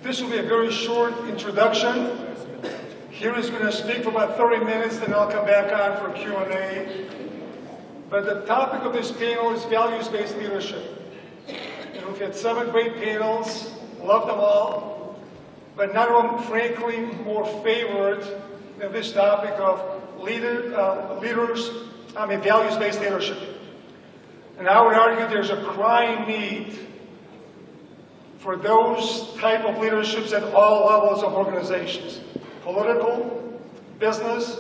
This will be a very short introduction. Harry's going to speak for about 30 minutes, then I'll come back on for Q&A. But the topic of this panel is values-based leadership. And we've had 7 great panels, love them all, but none of them, frankly, more favored than this topic of values-based leadership. And I would argue there's a crying need for those type of leaderships at all levels of organizations. Political, business,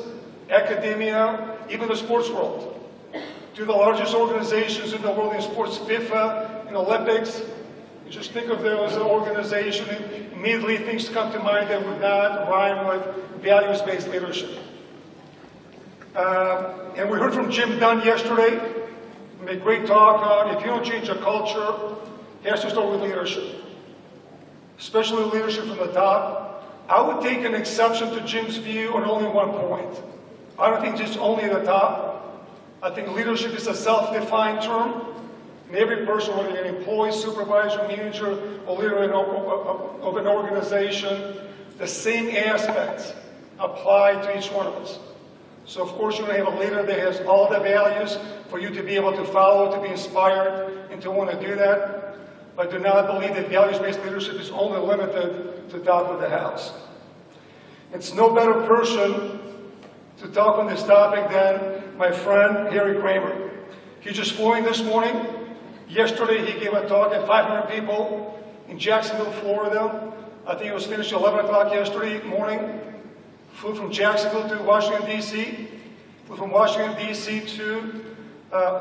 academia, even the sports world. To the largest organizations in the world in sports, FIFA and Olympics. You just think of those organizations, and immediately things come to mind that would not rhyme with values-based leadership. And we heard from Jim Dunn yesterday. He made a great talk on if you don't change a culture, it has to start with leadership. Especially leadership from the top. I would take an exception to Jim's view on only one point. I don't think just only the top. I think leadership is a self-defined term. And every person, whether you're an employee, supervisor, manager, or leader of an organization, the same aspects apply to each one of us. So of course you want to have a leader that has all the values for you to be able to follow, to be inspired, and to want to do that. But do not believe that values-based leadership is only limited to the top of the house. It's no better person to talk on this topic than my friend Harry Kramer. He just flew in this morning. Yesterday he gave a talk at 500 people in Jacksonville, Florida. I think it was finished at 11 o'clock yesterday morning. Flew from Jacksonville to Washington, D.C. Flew from Washington, D.C. to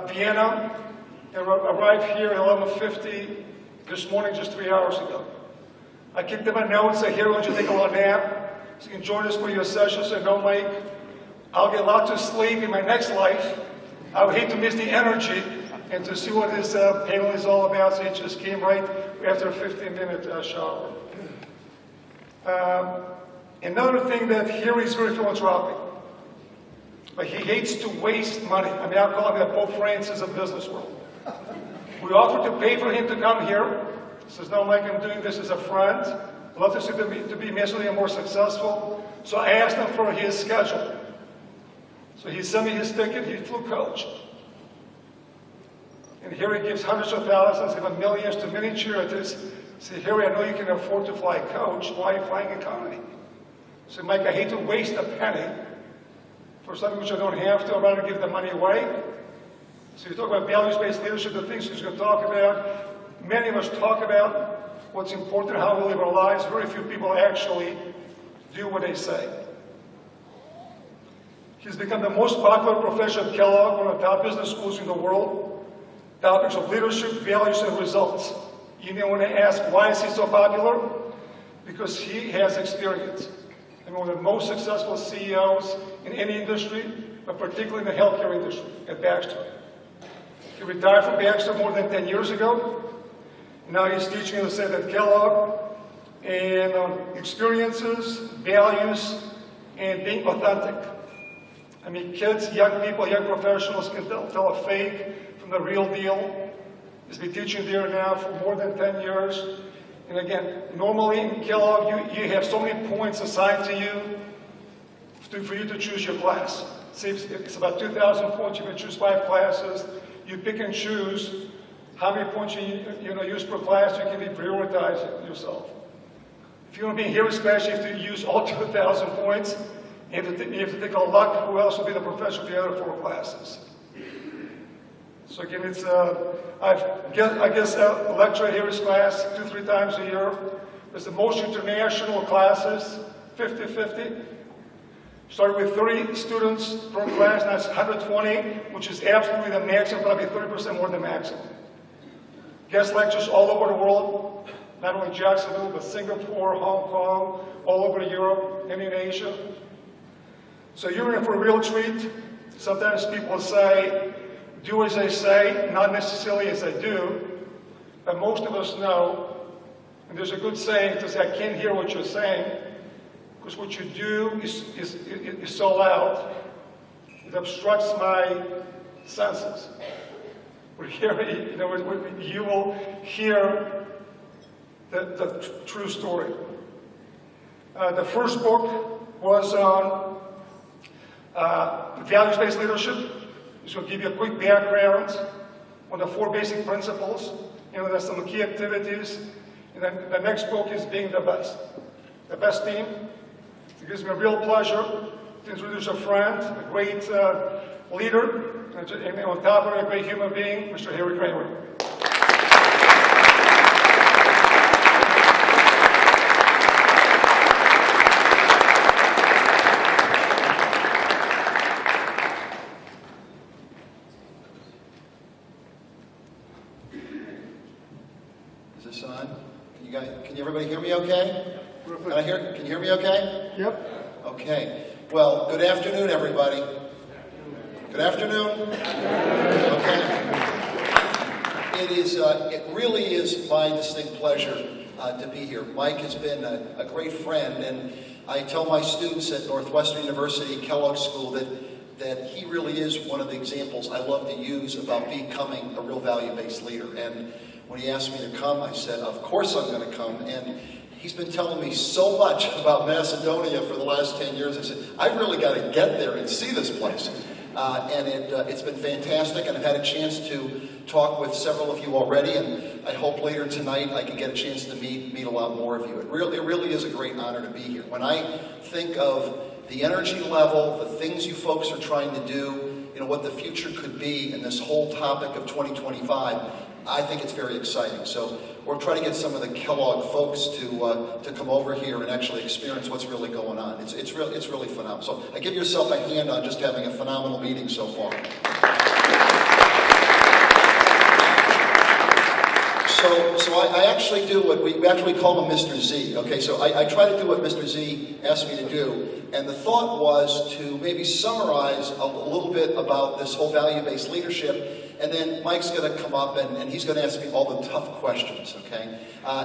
Vienna. And arrived here at 11:50 this morning, just 3 hours ago. I kicked him a note and said, "Here, why don't you take a little nap? So you can join us for your session." So no, Mike, I'll get lots of sleep in my next life. I would hate to miss the energy and to see what this panel is all about. So he just came right after a 15-minute shower. Another thing that Harry's very philanthropic. But he hates to waste money. I mean, I call him the Pope Francis of business world. We offered to pay for him to come here. He says, "No, Mike, I'm doing this as a friend. I'd love to see him to be massively more successful." So I asked him for his schedule. So he sent me his ticket. He flew coach. And Harry gives hundreds of thousands, even millions to many charities. I said, "Harry, I know you can afford to fly coach. Why are you flying economy?" I said, "Mike, I hate to waste a penny for something which I don't have to. I'd rather give the money away." So you talk about values-based leadership, the things he's going to talk about. Many of us talk about what's important, how we live our lives. Very few people actually do what they say. He's become the most popular professor at Kellogg, one of the top business schools in the world. Topics of leadership, values, and results. You may want to ask, why is he so popular? Because he has experience. And one of the most successful CEOs in any industry, but particularly in the healthcare industry at Baxter. He retired from Baxter more than 10 years ago. Now he's teaching, as I said, at Kellogg. And experiences, values, and being authentic. I mean, kids, young people, young professionals can tell a fake from the real deal. He's been teaching there now for more than 10 years. And again, normally in Kellogg, you have so many points assigned to you for you to choose your class. See, it's about 2,000 points. You can choose 5 classes. You pick and choose how many points you use per class. You can be prioritizing yourself. If you want to be in Harry's class, you have to use all 2,000 points. You have to take a luck who else will be the professor for the other 4 classes. So again, it's I guess I lecture at Harry's class 2-3 times a year. It's the most international classes, 50-50. Started with 30 students per class, now it's 120, which is absolutely the maximum, probably 30% more than maximum. Guest lectures all over the world, not only Jacksonville, but Singapore, Hong Kong, all over Europe, and in Asia. So you're in for a real treat. Sometimes people say, do as I say, not necessarily as I do. But most of us know, and there's a good saying to say, I can't hear what you're saying, because what you do is so loud, it obstructs my senses. You will hear the true story. The first book was on values-based leadership. It's going to give you a quick background on the 4 basic principles. There's some key activities. And then the next book is Being the Best Team. It gives me a real pleasure to introduce a friend, a great leader, and on top of it, a great human being, Mr. Harry Kramer. Is this on? Can everybody hear me okay? Can you hear me okay? Yep. Okay. Well, good afternoon, everybody. Good afternoon. Okay. It really is my distinct pleasure to be here. Mike has been a great friend, and I tell my students at Northwestern University Kellogg School that he really is one of the examples I love to use about becoming a real value-based leader. And when he asked me to come, I said, of course I'm going to come. And he's been telling me so much about Macedonia for the last 10 years. I said, I've really got to get there and see this place. It's been fantastic, and I've had a chance to talk with several of you already, and I hope later tonight I can get a chance to meet a lot more of you. It really is a great honor to be here. When I think of the energy level, the things you folks are trying to do, what the future could be in this whole topic of 2025, I think it's very exciting. So we're trying to get some of the Kellogg folks to come over here and actually experience what's really going on. It's really phenomenal. So I give yourself a hand on just having a phenomenal meeting so far. So I actually do what we actually call him Mr. Z. Okay, so I try to do what Mr. Z asked me to do. And the thought was to maybe summarize a little bit about this whole value-based leadership. And then Mike's going to come up and he's going to ask me all the tough questions, okay?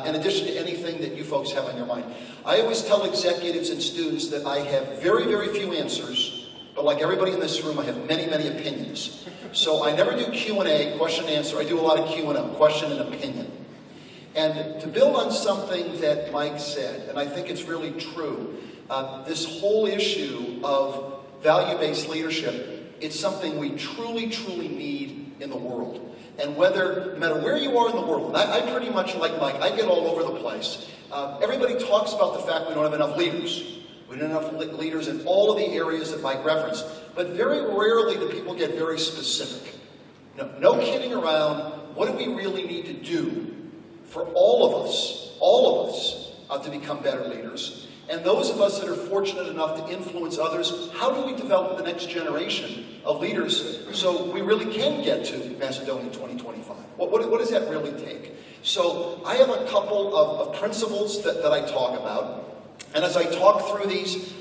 In addition to anything that you folks have on your mind. I always tell executives and students that I have very, very few answers, but like everybody in this room, I have many, many opinions. So I never do Q&A, question and answer. I do a lot of Q&A, question and opinion. And to build on something that Mike said, and I think it's really true, this whole issue of value-based leadership, it's something we truly, truly need in the world. And no matter where you are in the world, and I pretty much like Mike, I get all over the place. Everybody talks about the fact we don't have enough leaders. We don't have enough leaders in all of the areas that Mike referenced. But very rarely do people get very specific. No kidding around. What do we really need to do for all of us, to become better leaders? And those of us that are fortunate enough to influence others, how do we develop the next generation of leaders so we really can get to Macedonia 2025? What does that really take? So I have a couple of principles that I talk about. And as I talk through these,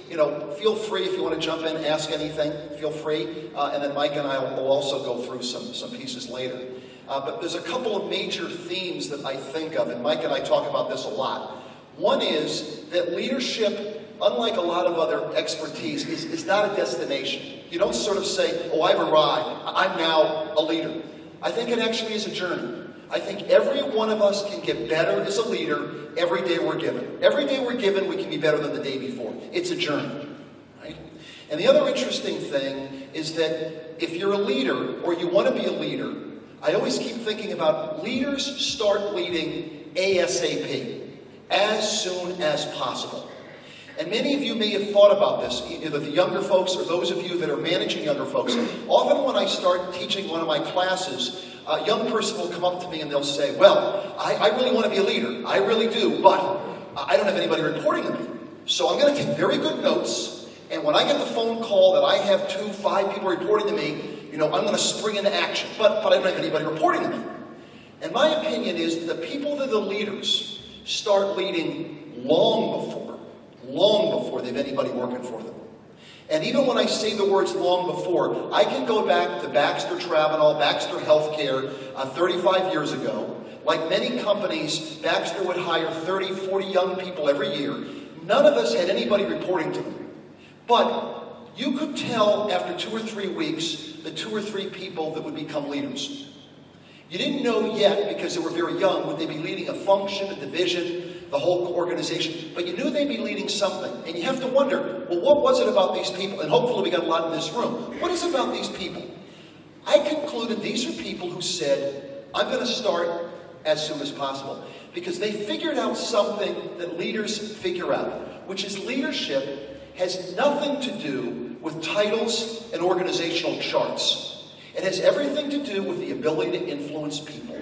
feel free if you want to jump in, ask anything, feel free. And then Mike and I will also go through some pieces later. But there's a couple of major themes that I think of, and Mike and I talk about this a lot. One is that leadership, unlike a lot of other expertise, is not a destination. You don't sort of say, oh, I've arrived, I'm now a leader. I think it actually is a journey. I think every one of us can get better as a leader every day we're given. Every day we're given, we can be better than the day before. It's a journey, right? And the other interesting thing is that if you're a leader or you want to be a leader, I always keep thinking about leaders start leading ASAP, as soon as possible. And many of you may have thought about this, either the younger folks or those of you that are managing younger folks. Often when I start teaching one of my classes, a young person will come up to me and they'll say, well, I really want to be a leader. I really do, but I don't have anybody reporting to me. So I'm going to take very good notes, and when I get the phone call that I have 5 people reporting to me, I'm going to spring into action. But I don't have anybody reporting to me. And my opinion is the people that are the leaders start leading long before they have anybody working for them. And even when I say the words long before, I can go back to Baxter Travanol, Baxter Healthcare, 35 years ago. Like many companies, Baxter would hire 30, 40 young people every year. None of us had anybody reporting to them. But you could tell after 2 or 3 weeks the 2 or 3 people that would become leaders. You didn't know yet, because they were very young, would they be leading a function, a division, the whole organization, but you knew they'd be leading something. And you have to wonder, well, what was it about these people? And hopefully we got a lot in this room. What is it about these people? I concluded these are people who said, I'm going to start as soon as possible. Because they figured out something that leaders figure out, which is leadership has nothing to do with titles and organizational charts. It has everything to do with the ability to influence people.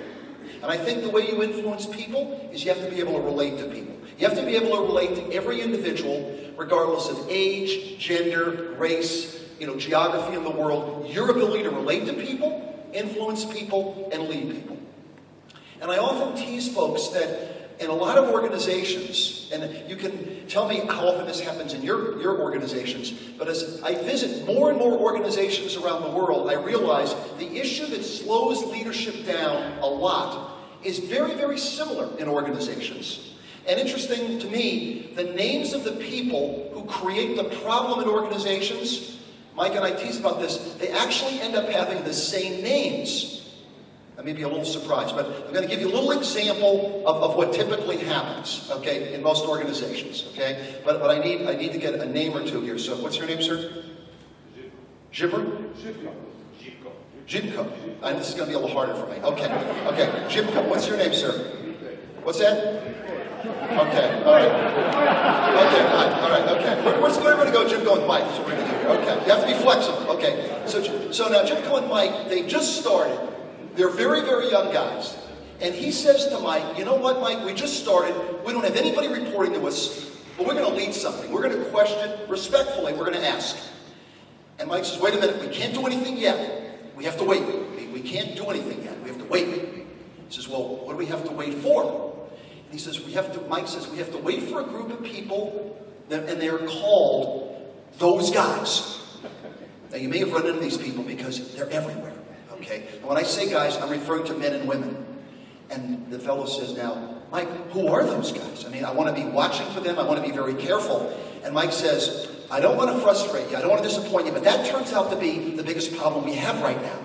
And I think the way you influence people is you have to be able to relate to people. You have to be able to relate to every individual, regardless of age, gender, race, geography in the world. Your ability to relate to people, influence people, and lead people. And I often tease folks that in a lot of organizations, and you can tell me how often this happens in your organizations, but as I visit more and more organizations around the world, I realize the issue that slows leadership down a lot is very, very similar in organizations. And interesting to me, the names of the people who create the problem in organizations, Mike and I tease about this, they actually end up having the same names. I may be a little surprised, but I'm going to give you a little example of what typically happens, okay, in most organizations, okay? But I need to get a name or two here. So what's your name, sir? Gibber? Jibko. This is going to be a little harder for me. Okay. Jibko. What's your name, sir? What's that? Okay. All right. Okay. All right. Okay. Where's everybody go? Jibko and Mike. That's what we're going to do here. Okay. You have to be flexible. Okay. So now Jibko and Mike, they just started. They're very, very young guys. And he says to Mike, you know what, Mike? We just started. We don't have anybody reporting to us, but we're going to lead something. We're going to question respectfully. We're going to ask. And Mike says, wait a minute. We can't do anything yet. We have to wait. We can't do anything yet. We have to wait. He says, well, what do we have to wait for? And he says, Mike says, we have to wait for a group of people, and they're called those guys. Now, you may have run into these people because they're everywhere, okay? And when I say guys, I'm referring to men and women. And the fellow says, now, Mike, who are those guys? I mean, I want to be watching for them. I want to be very careful. And Mike says, I don't want to frustrate you. I don't want to disappoint you. But that turns out to be the biggest problem we have right now.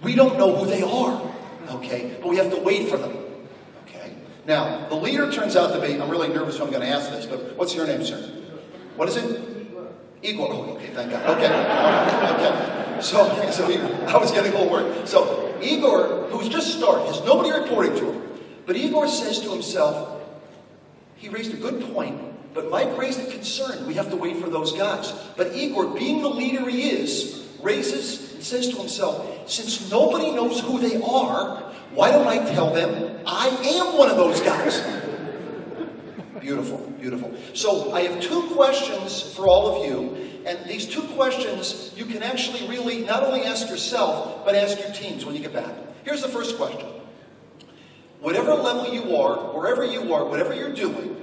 We don't know who they are, okay? But we have to wait for them, okay? Now, the leader turns out to be, I'm really nervous who I'm going to ask this, but what's your name, sir? What is it? Igor. Oh, okay, thank God. Okay, okay. So I was getting a little worried. So Igor, who's just started, has nobody reporting to him. But Igor says to himself, he raised a good point, but Mike raised a concern. We have to wait for those guys. But Igor, being the leader he is, raises and says to himself, since nobody knows who they are, why don't I tell them I am one of those guys? Beautiful, beautiful. So I have two questions for all of you. And these two questions you can actually really not only ask yourself, but ask your teams when you get back. Here's the first question. Whatever level you are, wherever you are, whatever you're doing,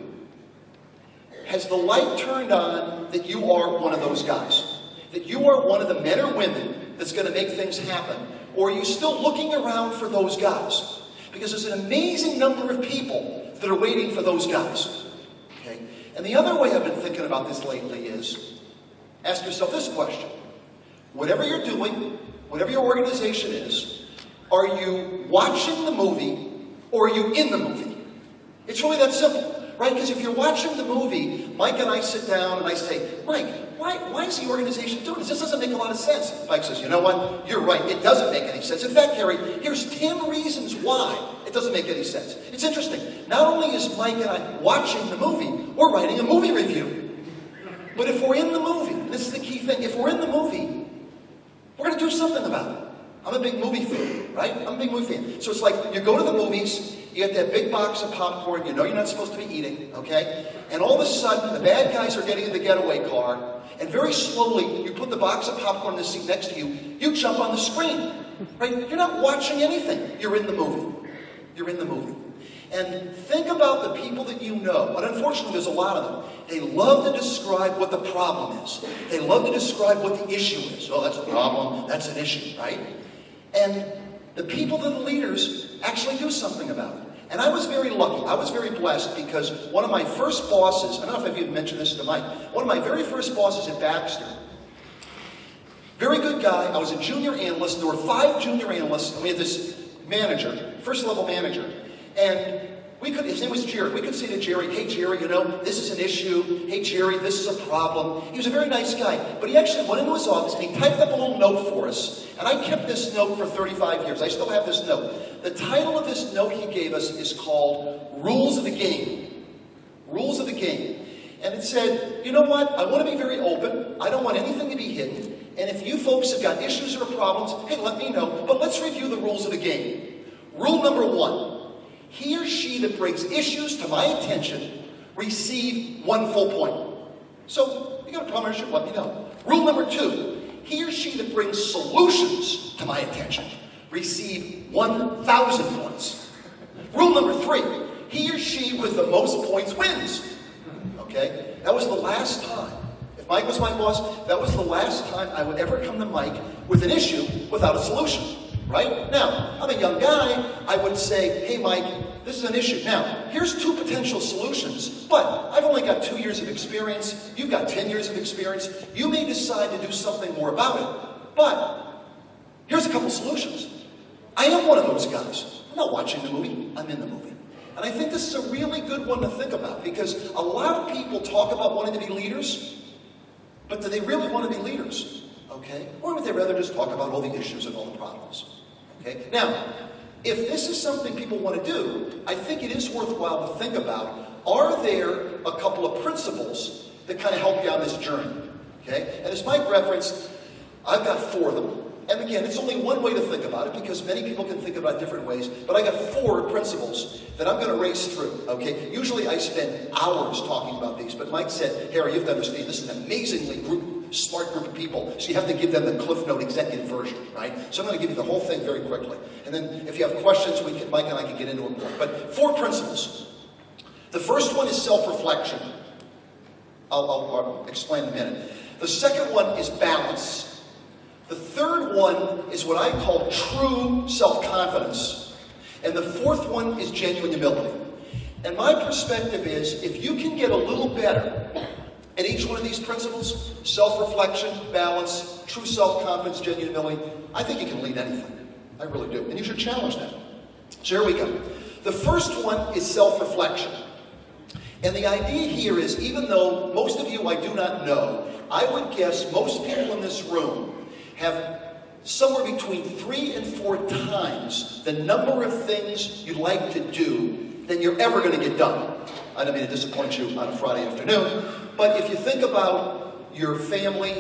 has the light turned on that you are one of those guys? That you are one of the men or women that's going to make things happen? Or are you still looking around for those guys? Because there's an amazing number of people that are waiting for those guys. Okay? And the other way I've been thinking about this lately is, ask yourself this question. Whatever you're doing, whatever your organization is, are you watching the movie or are you in the movie? It's really that simple. Right? Because if you're watching the movie, Mike and I sit down and I say, Mike, why is the organization doing this? This doesn't make a lot of sense. Mike says, you know what? You're right. It doesn't make any sense. In fact, Harry, here's 10 reasons why it doesn't make any sense. It's interesting. Not only is Mike and I watching the movie, we're writing a movie review. But if we're in the movie, this is the key thing, if we're in the movie, we're going to do something about it. I'm a big movie fan, right? I'm a big movie fan. So it's like you go to the movies, you get that big box of popcorn, you know you're not supposed to be eating, okay? And all of a sudden, the bad guys are getting in the getaway car, and very slowly, you put the box of popcorn in the seat next to you, you jump on the screen, right? You're not watching anything. You're in the movie. You're in the movie. And think about the people that you know, but unfortunately there's a lot of them. They love to describe what the problem is. They love to describe what the issue is. Oh, that's a problem, that's an issue, right? And the people that are leaders actually do something about it. And I was very lucky. I was very blessed because one of my first bosses, I don't know if you've mentioned this to Mike, one of my very first bosses at Baxter, very good guy. I was a junior analyst. There were 5 junior analysts, and we had this manager, first level manager. And his name was Jerry. We could say to Jerry, hey Jerry, this is an issue. Hey Jerry, this is a problem. He was a very nice guy. But he actually went into his office and he typed up a little note for us. And I kept this note for 35 years. I still have this note. The title of this note he gave us is called Rules of the Game. Rules of the Game. And it said, you know what? I want to be very open. I don't want anything to be hidden. And if you folks have got issues or problems, hey, let me know. But let's review the rules of the game. Rule number 1. He or she that brings issues to my attention receive 1 full point. So, you got a problem or issue, let me know. Rule number 2. He or she that brings solutions to my attention receive 1,000 points. Rule number 3. He or she with the most points wins. Okay? That was the last time. If Mike was my boss, that was the last time I would ever come to Mike with an issue without a solution. Right? Now, I'm a young guy. I would say, hey, Mike, this is an issue. Now, here's 2 potential solutions, but I've only got 2 years of experience. You've got 10 years of experience. You may decide to do something more about it, but here's a couple solutions. I am one of those guys. I'm not watching the movie. I'm in the movie. And I think this is a really good one to think about because a lot of people talk about wanting to be leaders, but do they really want to be leaders? Okay? Or would they rather just talk about all the issues and all the problems? Okay? Now, if this is something people want to do, I think it is worthwhile to think about, are there a couple of principles that kind of help you on this journey? Okay? And as Mike referenced, I've got 4 of them. And again, it's only one way to think about it because many people can think about it different ways, but I got 4 principles that I'm going to race through, okay? Usually I spend hours talking about these, but Mike said, Harry, you have to understand, this is an amazingly smart group of people, so you have to give them the Cliff Note executive version, right? So I'm going to give you the whole thing very quickly. And then if you have questions, Mike and I can get into it more. But 4 principles. The first one is self-reflection. I'll explain in a minute. The second one is balance. The third one is what I call true self-confidence. And the 4th one is genuine humility. And my perspective is, if you can get a little better at each one of these principles, self-reflection, balance, true self-confidence, genuine humility, I think you can lead anything. I really do. And you should challenge that. So here we go. The first one is self-reflection. And the idea here is, even though most of you I do not know, I would guess most people in this room have somewhere between 3 and 4 times the number of things you like to do than you're ever going to get done. I don't mean to disappoint you on a Friday afternoon, but if you think about your family,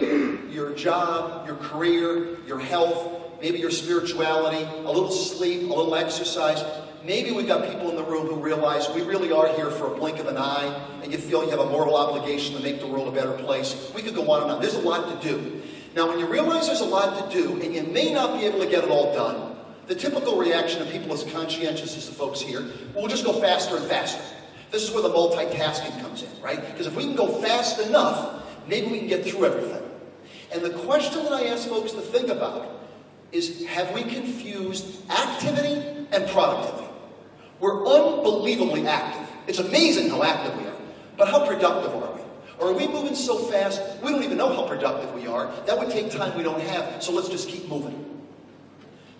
your job, your career, your health, maybe your spirituality, a little sleep, a little exercise, maybe we've got people in the room who realize we really are here for a blink of an eye, and you feel you have a moral obligation to make the world a better place. We could go on and on. There's a lot to do. Now, when you realize there's a lot to do, and you may not be able to get it all done, the typical reaction of people as conscientious as the folks here, well, we'll just go faster and faster. This is where the multitasking comes in, right? Because if we can go fast enough, maybe we can get through everything. And the question that I ask folks to think about is, have we confused activity and productivity? We're unbelievably active. It's amazing how active we are. But how productive are we? Or are we moving so fast, we don't even know how productive we are? That would take time we don't have, so let's just keep moving.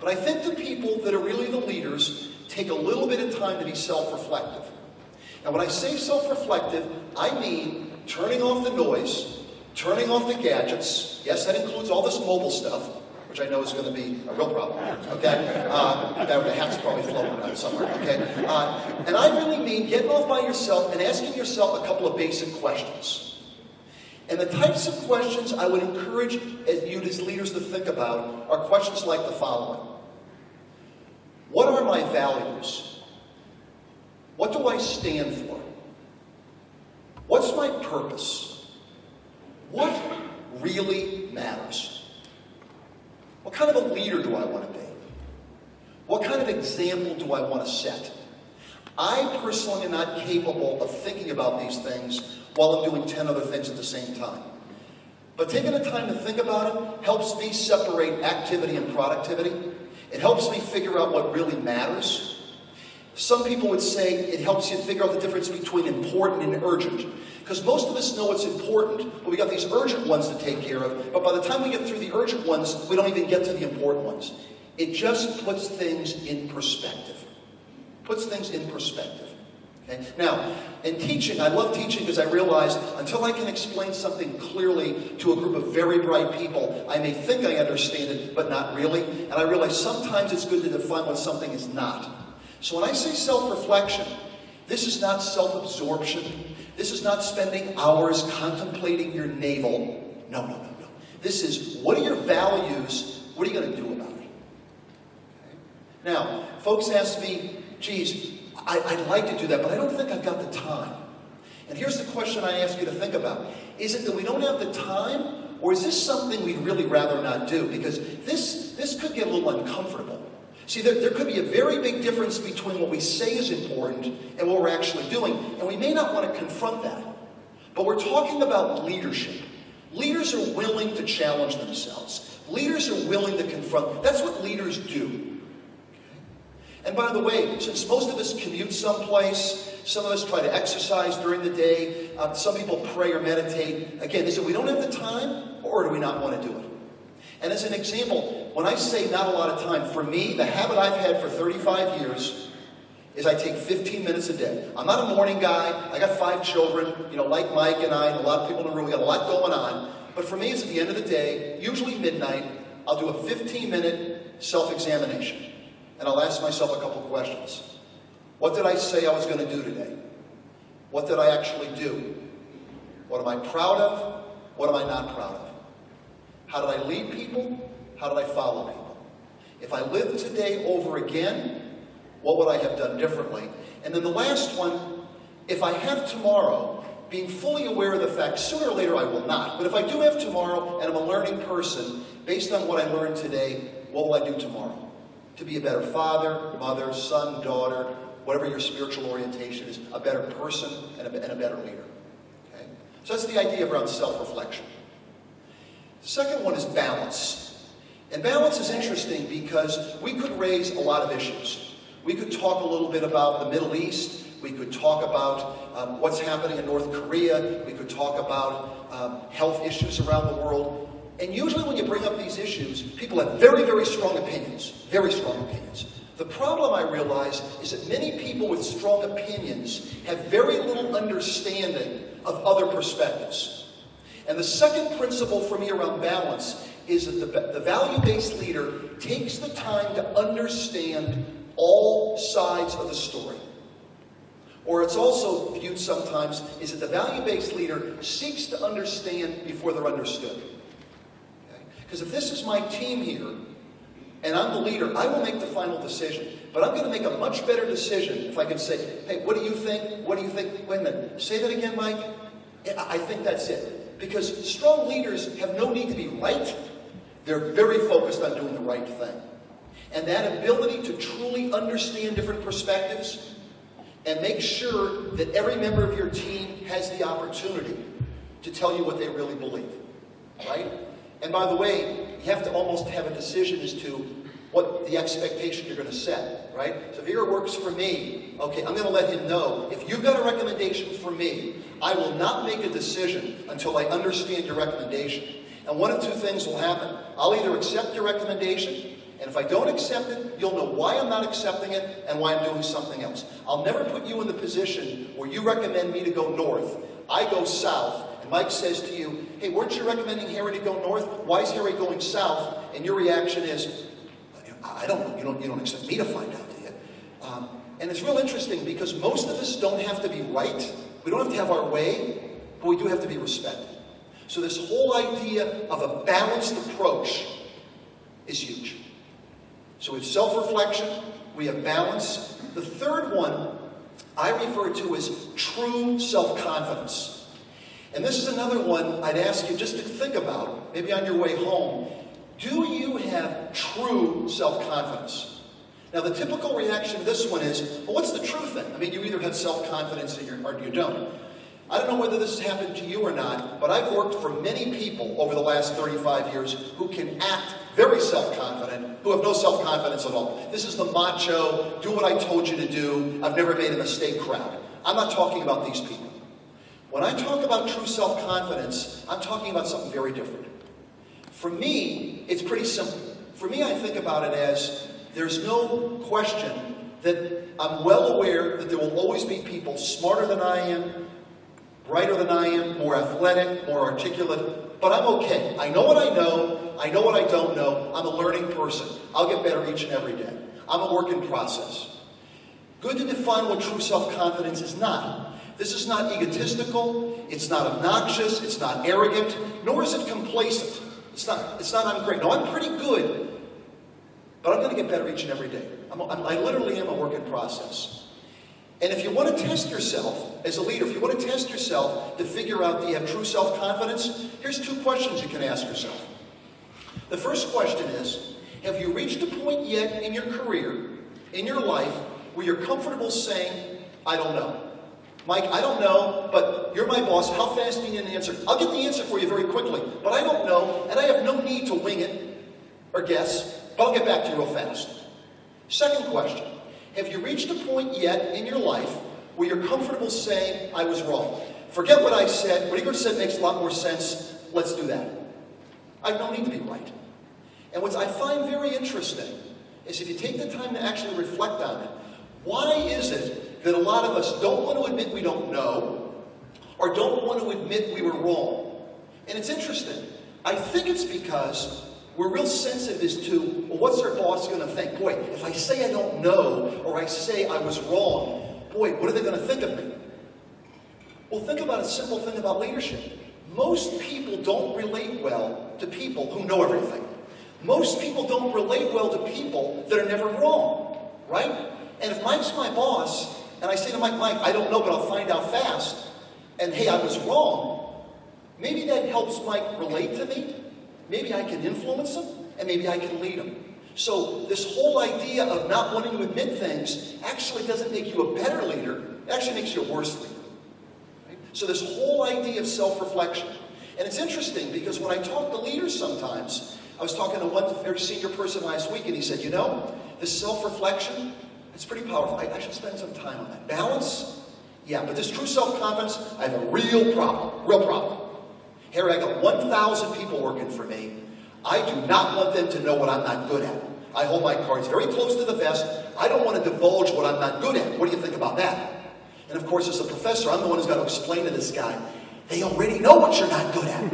But I think the people that are really the leaders take a little bit of time to be self-reflective. Now, when I say self-reflective, I mean turning off the noise, turning off the gadgets. Yes, that includes all this mobile stuff, which I know is going to be a real problem, okay? The hat's probably floating around somewhere, okay? And I really mean getting off by yourself and asking yourself a couple of basic questions. And the types of questions I would encourage you as leaders to think about are questions like the following. What are my values? What do I stand for? What's my purpose? What really matters? What kind of a leader do I want to be? What kind of example do I want to set? I personally am not capable of thinking about these things while I'm doing 10 other things at the same time. But taking the time to think about it helps me separate activity and productivity. It helps me figure out what really matters. Some people would say it helps you figure out the difference between important and urgent. Because most of us know it's important, but we got these urgent ones to take care of. But by the time we get through the urgent ones, we don't even get to the important ones. It just puts things in perspective. Puts things in perspective. Okay? Now, in teaching, I love teaching because I realize until I can explain something clearly to a group of very bright people, I may think I understand it, but not really. And I realize sometimes it's good to define what something is not. So when I say self-reflection, this is not self-absorption. This is not spending hours contemplating your navel. No, no, no, no. This is, what are your values? What are you going to do about it? Okay? Now, folks ask me, geez, I'd like to do that, but I don't think I've got the time. And here's the question I ask you to think about. Is it that we don't have the time, or is this something we'd really rather not do? Because this could get a little uncomfortable. See, there could be a very big difference between what we say is important and what we're actually doing, and we may not want to confront that. But we're talking about leadership. Leaders are willing to challenge themselves. Leaders are willing to confront. That's what leaders do. And by the way, since most of us commute someplace, some of us try to exercise during the day, some people pray or meditate. Again, is it we don't have the time, or do we not want to do it? And as an example, when I say not a lot of time, for me, the habit I've had for 35 years is I take 15 minutes a day. I'm not a morning guy. I got 5 children, like Mike and I, and a lot of people in the room. We got a lot going on. But for me, it's at the end of the day, usually midnight, I'll do a 15-minute self-examination. And I'll ask myself a couple questions. What did I say I was going to do today? What did I actually do? What am I proud of? What am I not proud of? How did I lead people? How did I follow people? If I lived today over again, what would I have done differently? And then the last one, if I have tomorrow, being fully aware of the fact, sooner or later I will not, but if I do have tomorrow and I'm a learning person, based on what I learned today, what will I do tomorrow? To be a better father, mother, son, daughter, whatever your spiritual orientation is, a better person and a better leader. Okay? So that's the idea around self-reflection. The second one is balance. And balance is interesting because we could raise a lot of issues. We could talk a little bit about the Middle East. We could talk about what's happening in North Korea. We could talk about health issues around the world. And usually when you bring up these issues, people have very, very strong opinions. Very strong opinions. The problem, I realize, is that many people with strong opinions have very little understanding of other perspectives. And the second principle for me around balance is that the value-based leader takes the time to understand all sides of the story. Or it's also viewed sometimes is that the value-based leader seeks to understand before they're understood. Because if this is my team here, and I'm the leader, I will make the final decision. But I'm going to make a much better decision if I can say, hey, what do you think? What do you think? Wait a minute. Say that again, Mike? I think that's it. Because strong leaders have no need to be right. They're very focused on doing the right thing. And that ability to truly understand different perspectives and make sure that every member of your team has the opportunity to tell you what they really believe. Right? And by the way, you have to almost have a decision as to what the expectation you're going to set, right? So if Vera works for me, okay, I'm going to let him know, if you've got a recommendation for me, I will not make a decision until I understand your recommendation. And one of two things will happen. I'll either accept your recommendation, and if I don't accept it, you'll know why I'm not accepting it and why I'm doing something else. I'll never put you in the position where you recommend me to go north, I go south, and Mike says to you, hey, weren't you recommending Harry to go north? Why is Harry going south? And your reaction is, I don't know. You don't expect me to find out, do you? And it's real interesting because most of us don't have to be right. We don't have to have our way, but we do have to be respected. So this whole idea of a balanced approach is huge. So we have self-reflection, we have balance. The third one I refer to as true self-confidence. And this is another one I'd ask you just to think about, maybe on your way home. Do you have true self-confidence? Now, the typical reaction to this one is, well, what's the true thing? I mean, you either have self-confidence or you don't. I don't know whether this has happened to you or not, but I've worked for many people over the last 35 years who can act very self-confident, who have no self-confidence at all. This is the macho, do what I told you to do, I've never made a mistake crowd. I'm not talking about these people. When I talk about true self-confidence, I'm talking about something very different. For me, it's pretty simple. For me, I think about it as there's no question that I'm well aware that there will always be people smarter than I am, brighter than I am, more athletic, more articulate, but I'm okay. I know what I know what I don't know. I'm a learning person. I'll get better each and every day. I'm a work in process. Good to define what true self-confidence is not. This is not egotistical, it's not obnoxious, it's not arrogant, nor is it complacent. It's not I'm great. No, I'm pretty good, but I'm going to get better each and every day. I literally am a work in process. And if you want to test yourself as a leader, if you want to test yourself to figure out do you have true self-confidence, here's 2 questions you can ask yourself. The first question is, have you reached a point yet in your career, in your life, where you're comfortable saying, I don't know? Mike, I don't know, but you're my boss. How fast do you need an answer? I'll get the answer for you very quickly, but I don't know, and I have no need to wing it or guess, but I'll get back to you real fast. Second question, have you reached a point yet in your life where you're comfortable saying, I was wrong? Forget what I said. What Igor said makes a lot more sense. Let's do that. I have no need to be right. And what I find very interesting is if you take the time to actually reflect on it, why is it that a lot of us don't want to admit we don't know or don't want to admit we were wrong? And it's interesting. I think it's because we're real sensitive as to, well, what's our boss going to think? Boy, if I say I don't know or I say I was wrong, boy, what are they going to think of me? Well, think about a simple thing about leadership. Most people don't relate well to people who know everything. Most people don't relate well to people that are never wrong, right? And if Mike's my boss, and I say to Mike, I don't know, but I'll find out fast, and hey, I was wrong, maybe that helps Mike relate to me. Maybe I can influence him, and maybe I can lead him. So this whole idea of not wanting to admit things actually doesn't make you a better leader. It actually makes you a worse leader. Right? So this whole idea of self-reflection. And it's interesting because when I talk to leaders sometimes, I was talking to one very senior person last week, and he said, you know, this self-reflection, it's pretty powerful. I should spend some time on that. Balance? Yeah, but this true self-confidence, I have a real problem. Harry, I got 1,000 people working for me. I do not want them to know what I'm not good at. I hold my cards very close to the vest. I don't want to divulge what I'm not good at. What do you think about that? And of course, as a professor, I'm the one who's got to explain to this guy, they already know what you're not good at.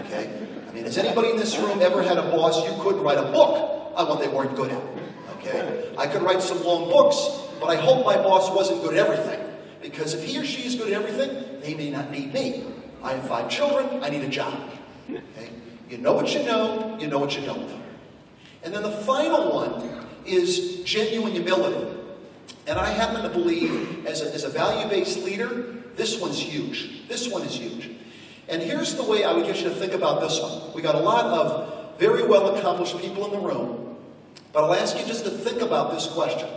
Okay? I mean, has anybody in this room ever had a boss you could write a book on what they weren't good at? Okay? I could write some long books, but I hope my boss wasn't good at everything. Because if he or she is good at everything, they may not need me. I have 5 children, I need a job. Okay? You know what you know what you don't know. And then the final one is genuine humility. And I happen to believe, as a value-based leader, this one's huge. This one is huge. And here's the way I would get you to think about this one. We got a lot of very well-accomplished people in the room, but I'll ask you just to think about this question.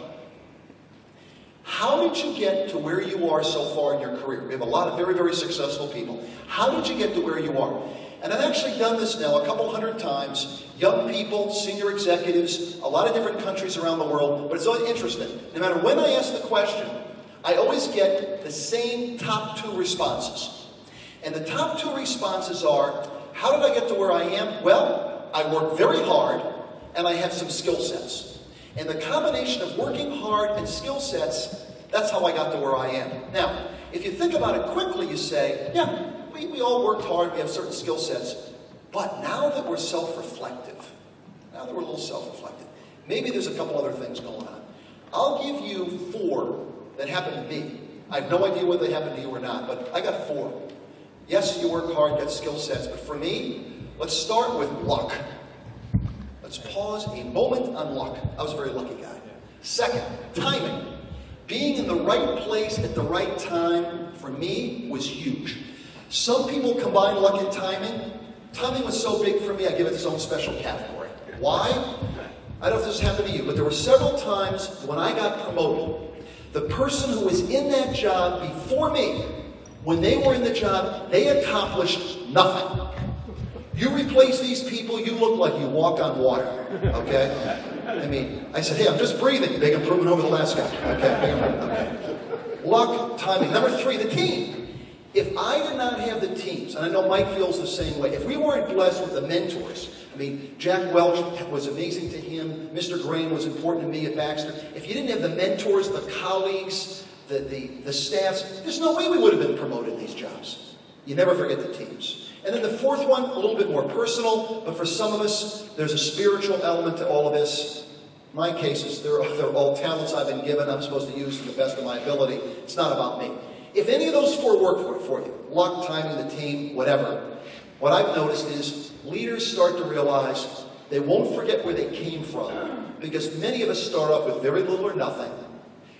How did you get to where you are so far in your career? We have a lot of very, very successful people. How did you get to where you are? And I've actually done this now a couple hundred times. Young people, senior executives, a lot of different countries around the world. But it's always interesting. No matter when I ask the question, I always get the same top 2 responses. And the top 2 responses are, how did I get to where I am? Well, I work very hard and I have some skill sets. And the combination of working hard and skill sets, that's how I got to where I am. Now, if you think about it quickly, you say, yeah, we all worked hard, we have certain skill sets. But now that we're self-reflective, now that we're a little self-reflective, maybe there's a couple other things going on. I'll give you 4 that happened to me. I have no idea whether they happened to you or not, but I got 4. Yes, you work hard, got skill sets, but for me, let's start with luck. Let's pause a moment on luck. I was a very lucky guy. Second, timing. Being in the right place at the right time, for me, was huge. Some people combine luck and timing. Timing was so big for me, I give it its own special category. Why? I don't know if this happened to you, but there were several times when I got promoted. The person who was in that job before me, when they were in the job, they accomplished nothing. You replace these people, you look like you walk on water, okay? I mean, I said, hey, I'm just breathing. Big improvement over the last guy, okay? Big improvement, okay. Luck, timing. Number 3, the team. If I did not have the teams, and I know Mike feels the same way, if we weren't blessed with the mentors, I mean, Jack Welch was amazing to him, Mr. Graham was important to me at Baxter. If you didn't have the mentors, the colleagues, the staffs, there's no way we would have been promoted in these jobs. You never forget the teams. And then the fourth one, a little bit more personal, but for some of us, there's a spiritual element to all of this. My cases, they're all talents I've been given, I'm supposed to use to the best of my ability. It's not about me. If any of those four work for you, luck, timing, the team, whatever, what I've noticed is leaders start to realize they won't forget where they came from, because many of us start off with very little or nothing.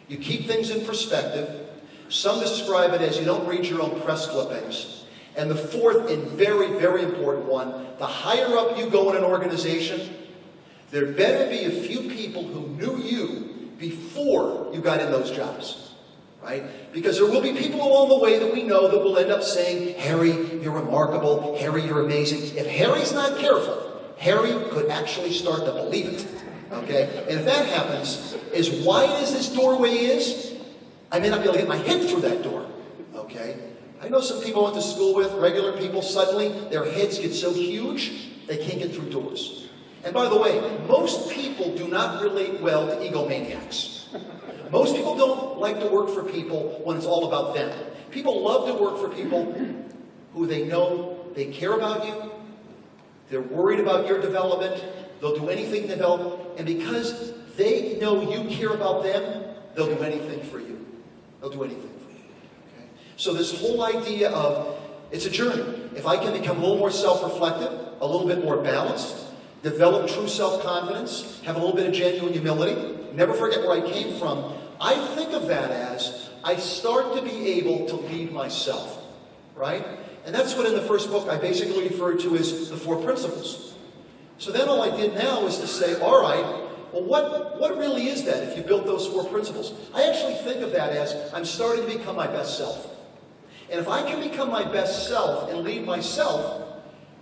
You keep things in perspective. Some describe it as you don't read your own press clippings. And the fourth and very, very important one, the higher up you go in an organization, there better be a few people who knew you before you got in those jobs. Right? Because there will be people along the way that we know that will end up saying, Harry, you're remarkable. Harry, you're amazing. If Harry's not careful, Harry could actually start to believe it. Okay? And if that happens, as wide as this doorway is, I may not be able to get my head through that door. Okay? I know some people I went to school with, regular people, suddenly their heads get so huge, they can't get through doors. And by the way, most people do not relate well to egomaniacs. Most people don't like to work for people when it's all about them. People love to work for people who they know they care about you, they're worried about your development, they'll do anything to develop, and because they know you care about them, they'll do anything for you. They'll do anything for you. Okay? So this whole idea of, it's a journey. If I can become a little more self-reflective, a little bit more balanced, develop true self-confidence, have a little bit of genuine humility, never forget where I came from, I think of that as I start to be able to lead myself, right? And that's what in the first book I basically referred to as the four principles. So then all I did now is to say, all right, well, what really is that if you built those four principles? I actually think of that as I'm starting to become my best self. And if I can become my best self and lead myself,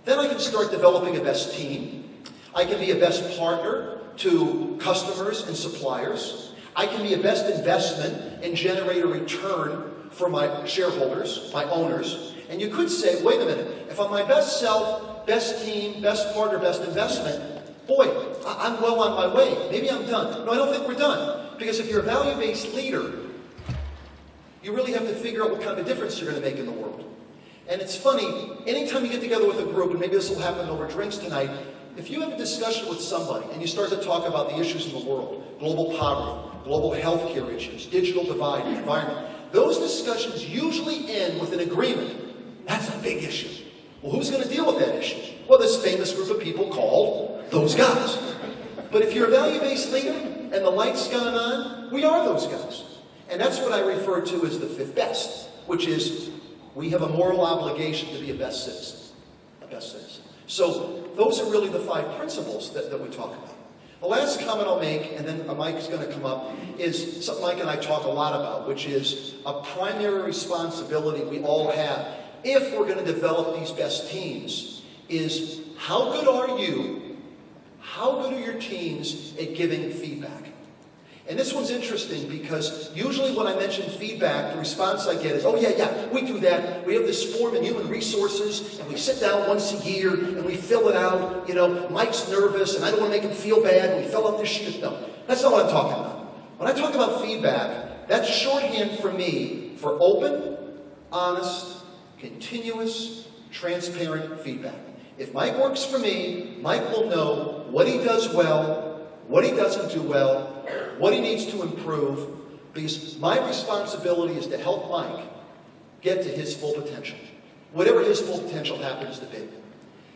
then I can start developing a best team. I can be a best partner to customers and suppliers. I can be a best investment and generate a return for my shareholders, my owners. And you could say, wait a minute, if I'm my best self, best team, best partner, best investment, boy, I'm well on my way. Maybe I'm done. No, I don't think we're done. Because if you're a value-based leader, you really have to figure out what kind of a difference you're going to make in the world. And it's funny, anytime you get together with a group, and maybe this will happen over drinks tonight, if you have a discussion with somebody and you start to talk about the issues in the world, global poverty, global health care issues, digital divide, the environment, those discussions usually end with an agreement. That's a big issue. Well, who's going to deal with that issue? Well, this famous group of people called those guys. But if you're a value-based leader and the light's gone on, we are those guys. And that's what I refer to as the fifth best, which is we have a moral obligation to be a best citizen. A best citizen. So those are really the five principles that we talk about. The last comment I'll make, and then Mike is going to come up, is something Mike and I talk a lot about, which is a primary responsibility we all have if we're going to develop these best teams, is how good are you, how good are your teams at giving feedback? And this one's interesting because usually when I mention feedback, the response I get is, oh yeah, we do that. We have this form in human resources and we sit down once a year and we fill it out. You know, Mike's nervous and I don't want to make him feel bad. We fill out this sheet. No, that's not what I'm talking about. When I talk about feedback, that's shorthand for me for open, honest, continuous, transparent feedback. If Mike works for me, Mike will know what he does well, what he doesn't do well, what he needs to improve, because my responsibility is to help Mike get to his full potential, whatever his full potential happens to be.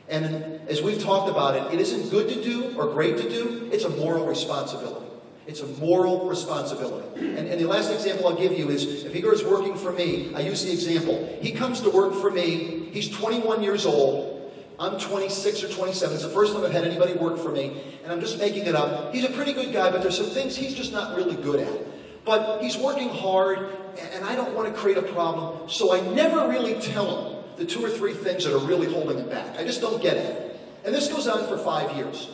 And as we've talked about it, it isn't good to do or great to do, it's a moral responsibility. It's a moral responsibility. And the last example I'll give you is, if Igor is working for me, I use the example, he comes to work for me, he's 21 years old, I'm 26 or 27. It's the first time I've had anybody work for me, and I'm just making it up. He's a pretty good guy, but there's some things he's just not really good at. But he's working hard, and I don't want to create a problem, so I never really tell him the 2 or 3 things that are really holding him back. I just don't get it. And this goes on for 5 years.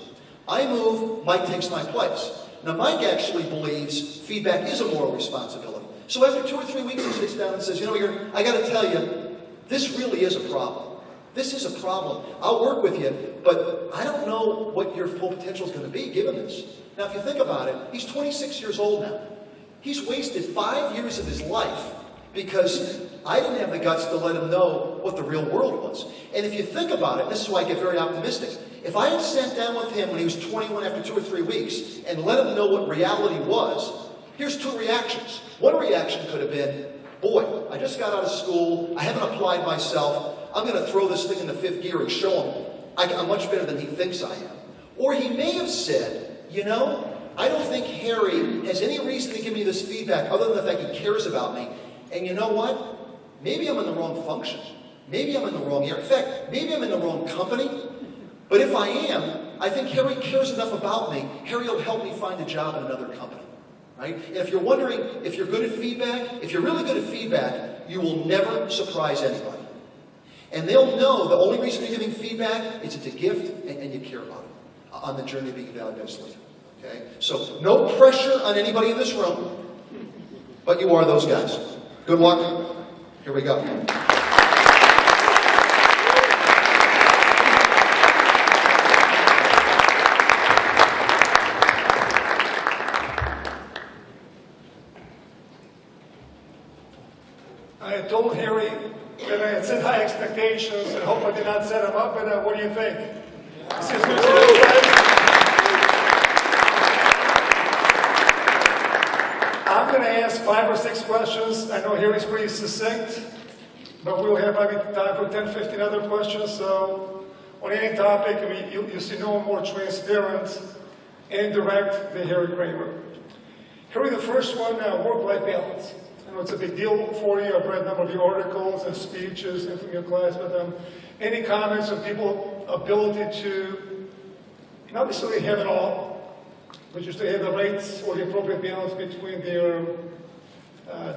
I move, Mike takes my place. Now, Mike actually believes feedback is a moral responsibility. So after 2 or 3 weeks, he sits down and says, you know, I got to tell you, This really is a problem. This is a problem. I'll work with you, but I don't know what your full potential is going to be given this. Now, if you think about it, he's 26 years old now. He's wasted 5 years of his life because I didn't have the guts to let him know what the real world was. And if you think about it, this is why I get very optimistic. If I had sat down with him when he was 21 after 2 or 3 weeks and let him know what reality was, here's 2 reactions. One reaction could have been, boy, I just got out of school, I haven't applied myself, I'm going to throw this thing into 5th gear and show him I'm much better than he thinks I am. Or he may have said, you know, I don't think Harry has any reason to give me this feedback other than the fact he cares about me. And you know what? Maybe I'm in the wrong function. Maybe I'm in the wrong area. In fact, maybe I'm in the wrong company. But if I am, I think Harry cares enough about me. Harry will help me find a job in another company. Right? And if you're wondering if you're good at feedback, if you're really good at feedback, you will never surprise anybody. And they'll know the only reason you're giving feedback is it's a gift and you care about it on the journey of being valued as a leader. Okay? So no pressure on anybody in this room, but you are those guys. Good luck. Here we go. I had told Harry that I had set high expectations and hope I did not set him up, but what do you think? Is this good to I'm going to ask 5 or 6 questions. I know Harry's pretty succinct, but we'll have maybe time for 10, 15 other questions. So on any topic, I mean, you see no more transparent and direct than Harry Kramer. Harry, the first one, work-life balance. I know it's a big deal for you. I've read a number of your articles and speeches and from your class, but any comments on people's ability to not necessarily have it all, but just to have the right or the appropriate balance between their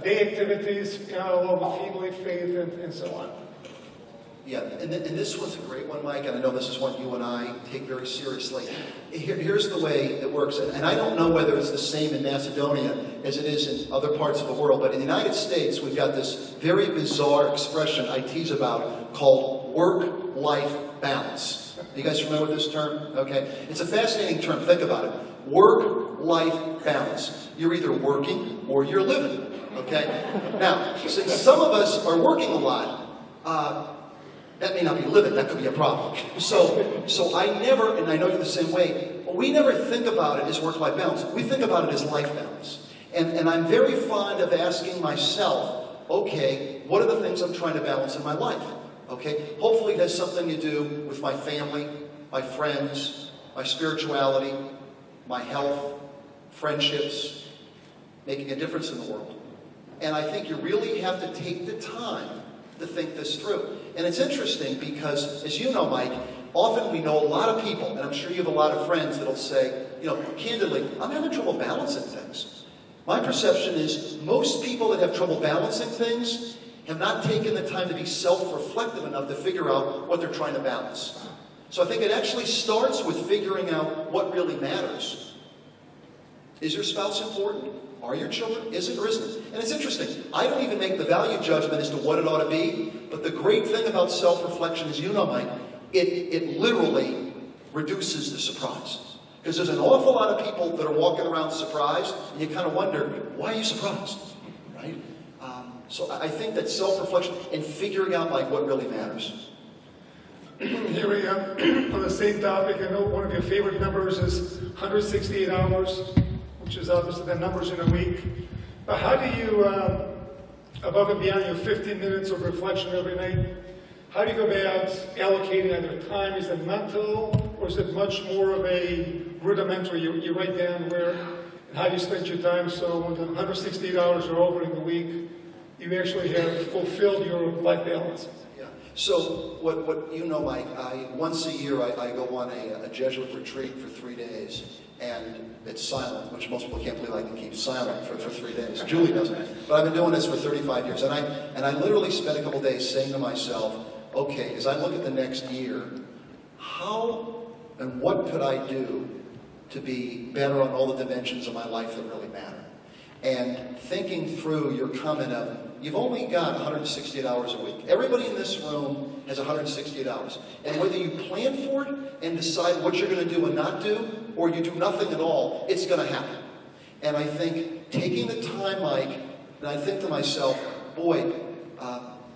day activities, along with family, faith, and so on. Yeah, and this one's a great one, Mike, and I know this is one you and I take very seriously. Here's the way it works, and I don't know whether it's the same in Macedonia as it is in other parts of the world, but in the United States, we've got this very bizarre expression I tease about called work-life balance. You guys familiar with this term? Okay. It's a fascinating term. Think about it. Work-life balance. You're either working or you're living. Okay? Now, since some of us are working a lot, that may not be living, that could be a problem. So I never, and I know you're the same way, we never think about it as work-life balance. We think about it as life balance. And I'm very fond of asking myself, okay, what are the things I'm trying to balance in my life? Okay? Hopefully it has something to do with my family, my friends, my spirituality, my health, friendships, making a difference in the world. And I think you really have to take the time to think this through. And it's interesting because, as you know, Mike, often we know a lot of people, and I'm sure you have a lot of friends that'll say, you know, candidly, I'm having trouble balancing things. My perception is most people that have trouble balancing things have not taken the time to be self-reflective enough to figure out what they're trying to balance. So I think it actually starts with figuring out what really matters. Is your spouse important? Are your children? Is it or isn't it? And it's interesting. I don't even make the value judgment as to what it ought to be, but the great thing about self-reflection is, you know, Mike, it literally reduces the surprise. Because there's an awful lot of people that are walking around surprised, and you kind of wonder, why are you surprised? Right? So I think that self-reflection and figuring out, like, what really matters. Here we are on the same topic. I know one of your favorite numbers is 168 hours, which is obviously the numbers in a week. But how do you, above and beyond your 15 minutes of reflection every night, how do you go about allocating either time? Is it mental, or is it much more of a rudimentary? You write down where and how you spend your time, so when the 168 hours are over in the week, you actually have fulfilled your life balance. Yeah. So what you know, Mike, once a year I go on a Jesuit retreat for 3 days, and it's silent, which most people can't believe I can keep silent for 3 days. Julie doesn't. But I've been doing this for 35 years, and I literally spent a couple days saying to myself, okay, as I look at the next year, how and what could I do to be better on all the dimensions of my life that really matter? And thinking through your comment of you've only got 168 hours a week. Everybody in this room has 168 hours. And whether you plan for it and decide what you're going to do and not do, or you do nothing at all, it's going to happen. And I think taking the time, Mike, and I think to myself, boy,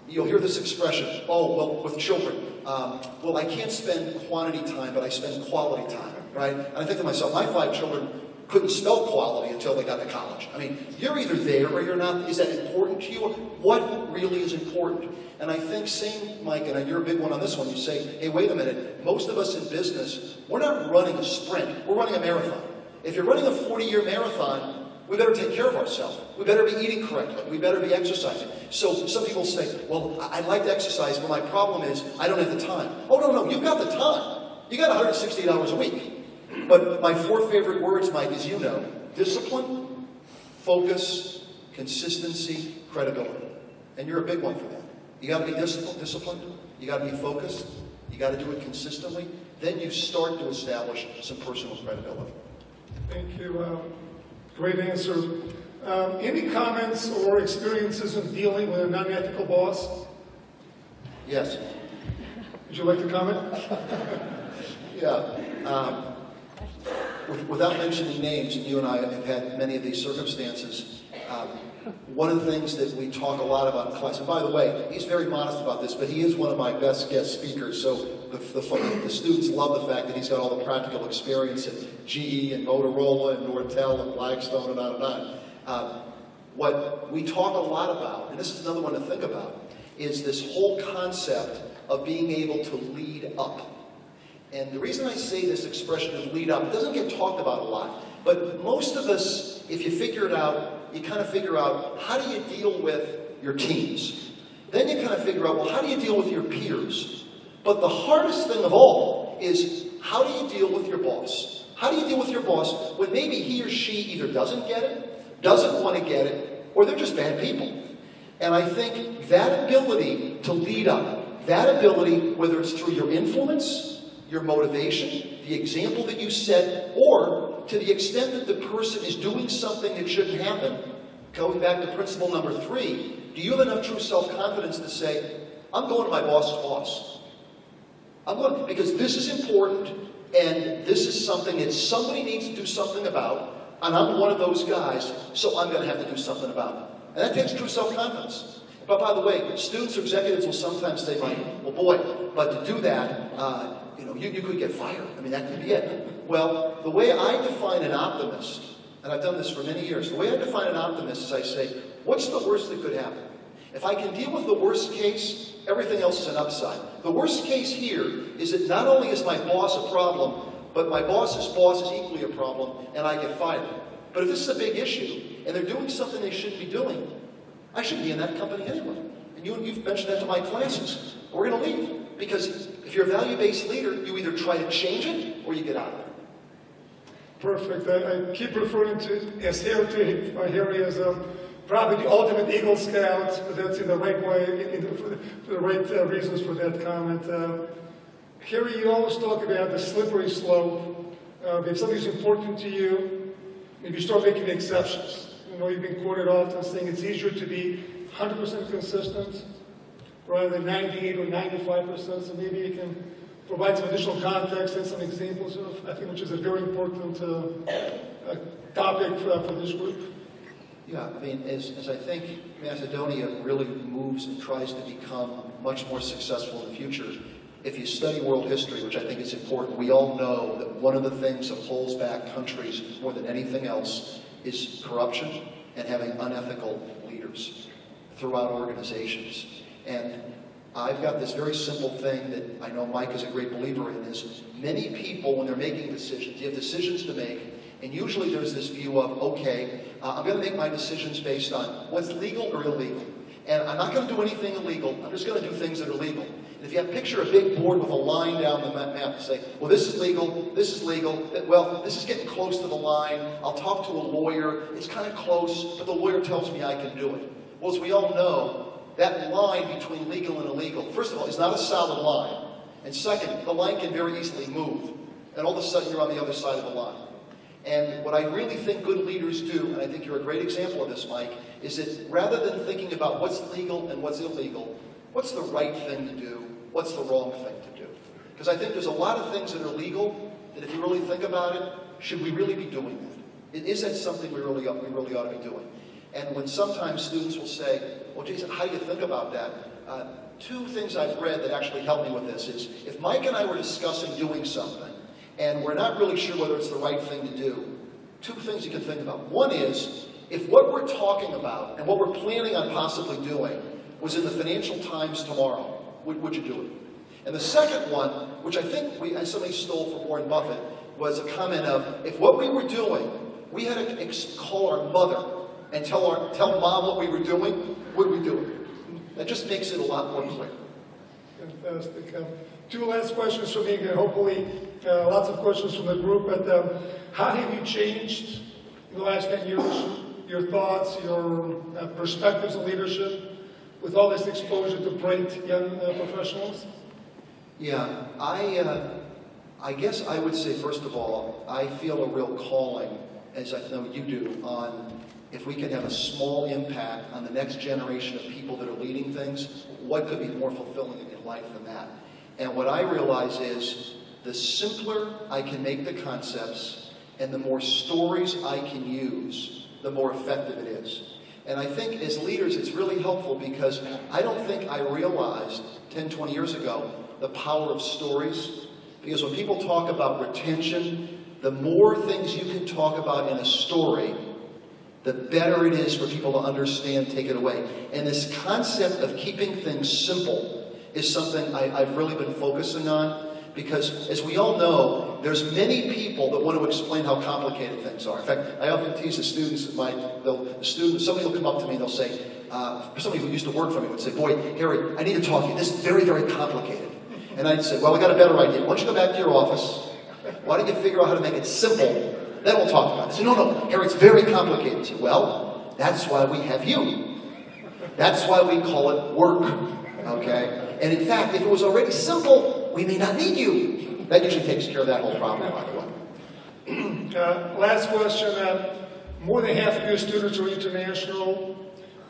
you'll hear this expression, oh, well, with children, well, I can't spend quantity time, but I spend quality time, right? And I think to myself, my 5 children couldn't spell quality until they got to college. I mean, you're either there or you're not. Is that important to you? What really is important? And I think, same, Mike, and you're a big one on this one, you say, hey, wait a minute, most of us in business, we're not running a sprint, we're running a marathon. If you're running a 40-year marathon, we better take care of ourselves. We better be eating correctly. We better be exercising. So some people say, well, I'd like to exercise, but my problem is I don't have the time. Oh, no, you've got the time. You got 168 hours a week. But my 4 favorite words, Mike, as you know, discipline, focus, consistency, credibility. And you're a big one for that. You got to be disciplined. You got to be focused. You got to do it consistently. Then you start to establish some personal credibility. Thank you. Great answer. Any comments or experiences in dealing with a non-ethical boss? Yes. Would you like to comment? Yeah. Without mentioning names, and you and I have had many of these circumstances, one of the things that we talk a lot about in class, and by the way, he's very modest about this, but he is one of my best guest speakers, so the students love the fact that he's got all the practical experience at GE and Motorola and Nortel and Blackstone and on and on. What we talk a lot about, and this is another one to think about, is this whole concept of being able to lead up. And the reason I say this expression of lead up, it doesn't get talked about a lot, but most of us, if you figure it out, you kind of figure out how do you deal with your teams. Then you kind of figure out, well, how do you deal with your peers? But the hardest thing of all is how do you deal with your boss? How do you deal with your boss when maybe he or she either doesn't get it, doesn't want to get it, or they're just bad people? And I think that ability to lead up, that ability, whether it's through your influence, your motivation, the example that you set, or to the extent that the person is doing something that shouldn't happen, going back to principle number 3, do you have enough true self-confidence to say, I'm going to my boss's boss. I'm going, because this is important, and this is something that somebody needs to do something about, and I'm one of those guys, so I'm going to have to do something about it. And that takes true self-confidence. But by the way, students or executives will sometimes say, well, boy, but to do that, you could get fired. I mean, that could be it. Well, the way I define an optimist, and I've done this for many years, the way I define an optimist is I say, what's the worst that could happen? If I can deal with the worst case, everything else is an upside. The worst case here is that not only is my boss a problem, but my boss's boss is equally a problem, and I get fired. But if this is a big issue, and they're doing something they shouldn't be doing, I should be in that company anyway. And you've mentioned that to my classes. We're going to leave. Because if you're a value-based leader, you either try to change it or you get out of it. Perfect. I keep referring to Harry as probably the ultimate Eagle Scout, but that's in the right way, for the right reasons for that comment. Harry, you always talk about the slippery slope. If something's important to you, maybe you start making exceptions. You've been quoted often saying it's easier to be 100% consistent rather than 98 or 95%. So maybe you can provide some additional context and some examples of, I think, which is a very important topic for this group. Yeah, I mean, as I think Macedonia really moves and tries to become much more successful in the future, if you study world history, which I think is important, we all know that one of the things that holds back countries more than anything else is corruption and having unethical leaders throughout organizations. And I've got this very simple thing that I know Mike is a great believer in, is many people, when they're making decisions, you have decisions to make, and usually there's this view of, okay, I'm going to make my decisions based on what's legal or illegal. And I'm not going to do anything illegal, I'm just going to do things that are legal. And if you have picture a big board with a line down the map and say, well, this is legal, well, this is getting close to the line, I'll talk to a lawyer, it's kind of close, but the lawyer tells me I can do it. Well, as we all know, that line between legal and illegal, first of all, is not a solid line. And second, the line can very easily move. And all of a sudden, you're on the other side of the line. And what I really think good leaders do, and I think you're a great example of this, Mike, is that rather than thinking about what's legal and what's illegal, what's the right thing to do, what's the wrong thing to do? Because I think there's a lot of things that are legal that if you really think about it, should we really be doing that? Is that something we really ought to be doing? And when sometimes students will say, well, Jason, how do you think about that? Two things I've read that actually help me with this is, if Mike and I were discussing doing something, and we're not really sure whether it's the right thing to do, two things you can think about. One is, if what we're talking about and what we're planning on possibly doing was in the Financial Times tomorrow, would you do it? And the second one, which I think somebody stole from Warren Buffett, was a comment of, if what we were doing, we had to call our mother and tell mom what we were doing, would we do it? That just makes it a lot more clear. Fantastic. Two last questions from me, and hopefully lots of questions from the group. But how have you changed in the last 10 years? Your thoughts, your perspectives of leadership, with all this exposure to bright young professionals? Yeah, I guess I would say, first of all, I feel a real calling, as I know you do, on if we can have a small impact on the next generation of people that are leading things, what could be more fulfilling in life than that? And what I realize is, the simpler I can make the concepts and the more stories I can use, the more effective it is. And I think as leaders, it's really helpful because I don't think I realized 10, 20 years ago the power of stories. Because when people talk about retention, the more things you can talk about in a story, the better it is for people to understand, take it away. And this concept of keeping things simple is something I've really been focusing on, because as we all know, there's many people that want to explain how complicated things are. In fact, I often tease the students, somebody will come up to me and they'll say, somebody who used to work for me would say, boy, Harry, I need to talk to you. This is very, very complicated. And I'd say, well, we got a better idea. Why don't you go back to your office? Why don't you figure out how to make it simple? Then we'll talk about it. I said, no, Harry, it's very complicated. I said, well, that's why we have you. That's why we call it work, okay? And in fact, if it was already simple, we may not need you. That usually takes care of that whole problem, by the way. Last question. More than half of your students are international.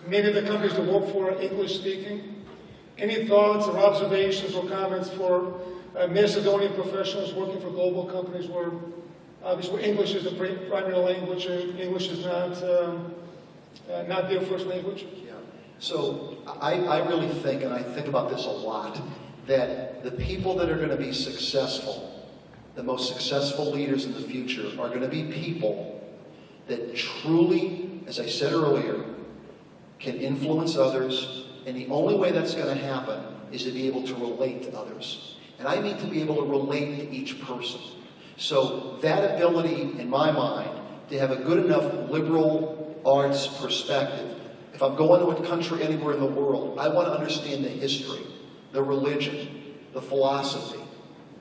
Many of the companies that work for are English speaking. Any thoughts or observations or comments for Macedonian professionals working for global companies where obviously English is the primary language and English is not their first language? Yeah. So I really think, and I think about this a lot, that the people that are going to be successful, the most successful leaders in the future, are going to be people that truly, as I said earlier, can influence others. And the only way that's going to happen is to be able to relate to others. And I need to be able to relate to each person. So that ability, in my mind, to have a good enough liberal arts perspective, if I'm going to a country anywhere in the world, I want to understand the history, the religion, the philosophy,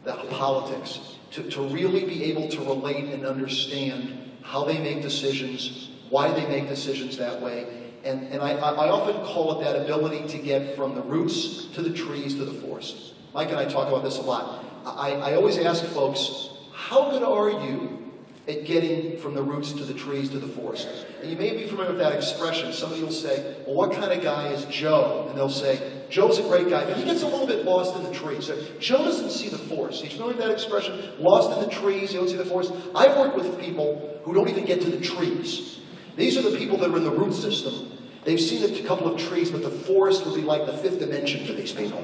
the politics, to really be able to relate and understand how they make decisions, why they make decisions that way. And I often call it that ability to get from the roots to the trees to the forest. Mike and I talk about this a lot. I always ask folks, how good are you at getting from the roots to the trees to the forest? And you may be familiar with that expression. Somebody will say, well, what kind of guy is Joe? And they'll say, Joe's a great guy, but he gets a little bit lost in the trees. So Joe doesn't see the forest. He's familiar with that expression? Lost in the trees, you don't see the forest. I've worked with people who don't even get to the trees. These are the people that are in the root system. They've seen a couple of trees, but the forest would be like the fifth dimension for these people.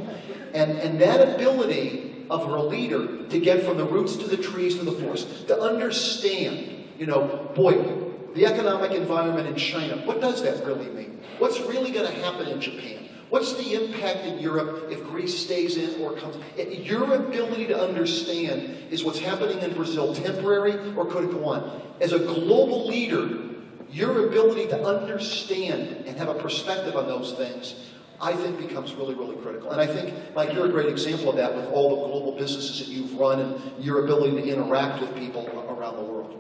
And that ability of a leader to get from the roots to the trees to the forest, to understand, boy, the economic environment in China, what does that really mean? What's really going to happen in Japan? What's the impact in Europe if Greece stays in or comes? Your ability to understand is what's happening in Brazil temporary or could it go on? As a global leader, your ability to understand and have a perspective on those things, I think becomes really, really critical. And I think, Mike, you're a great example of that with all the global businesses that you've run and your ability to interact with people around the world.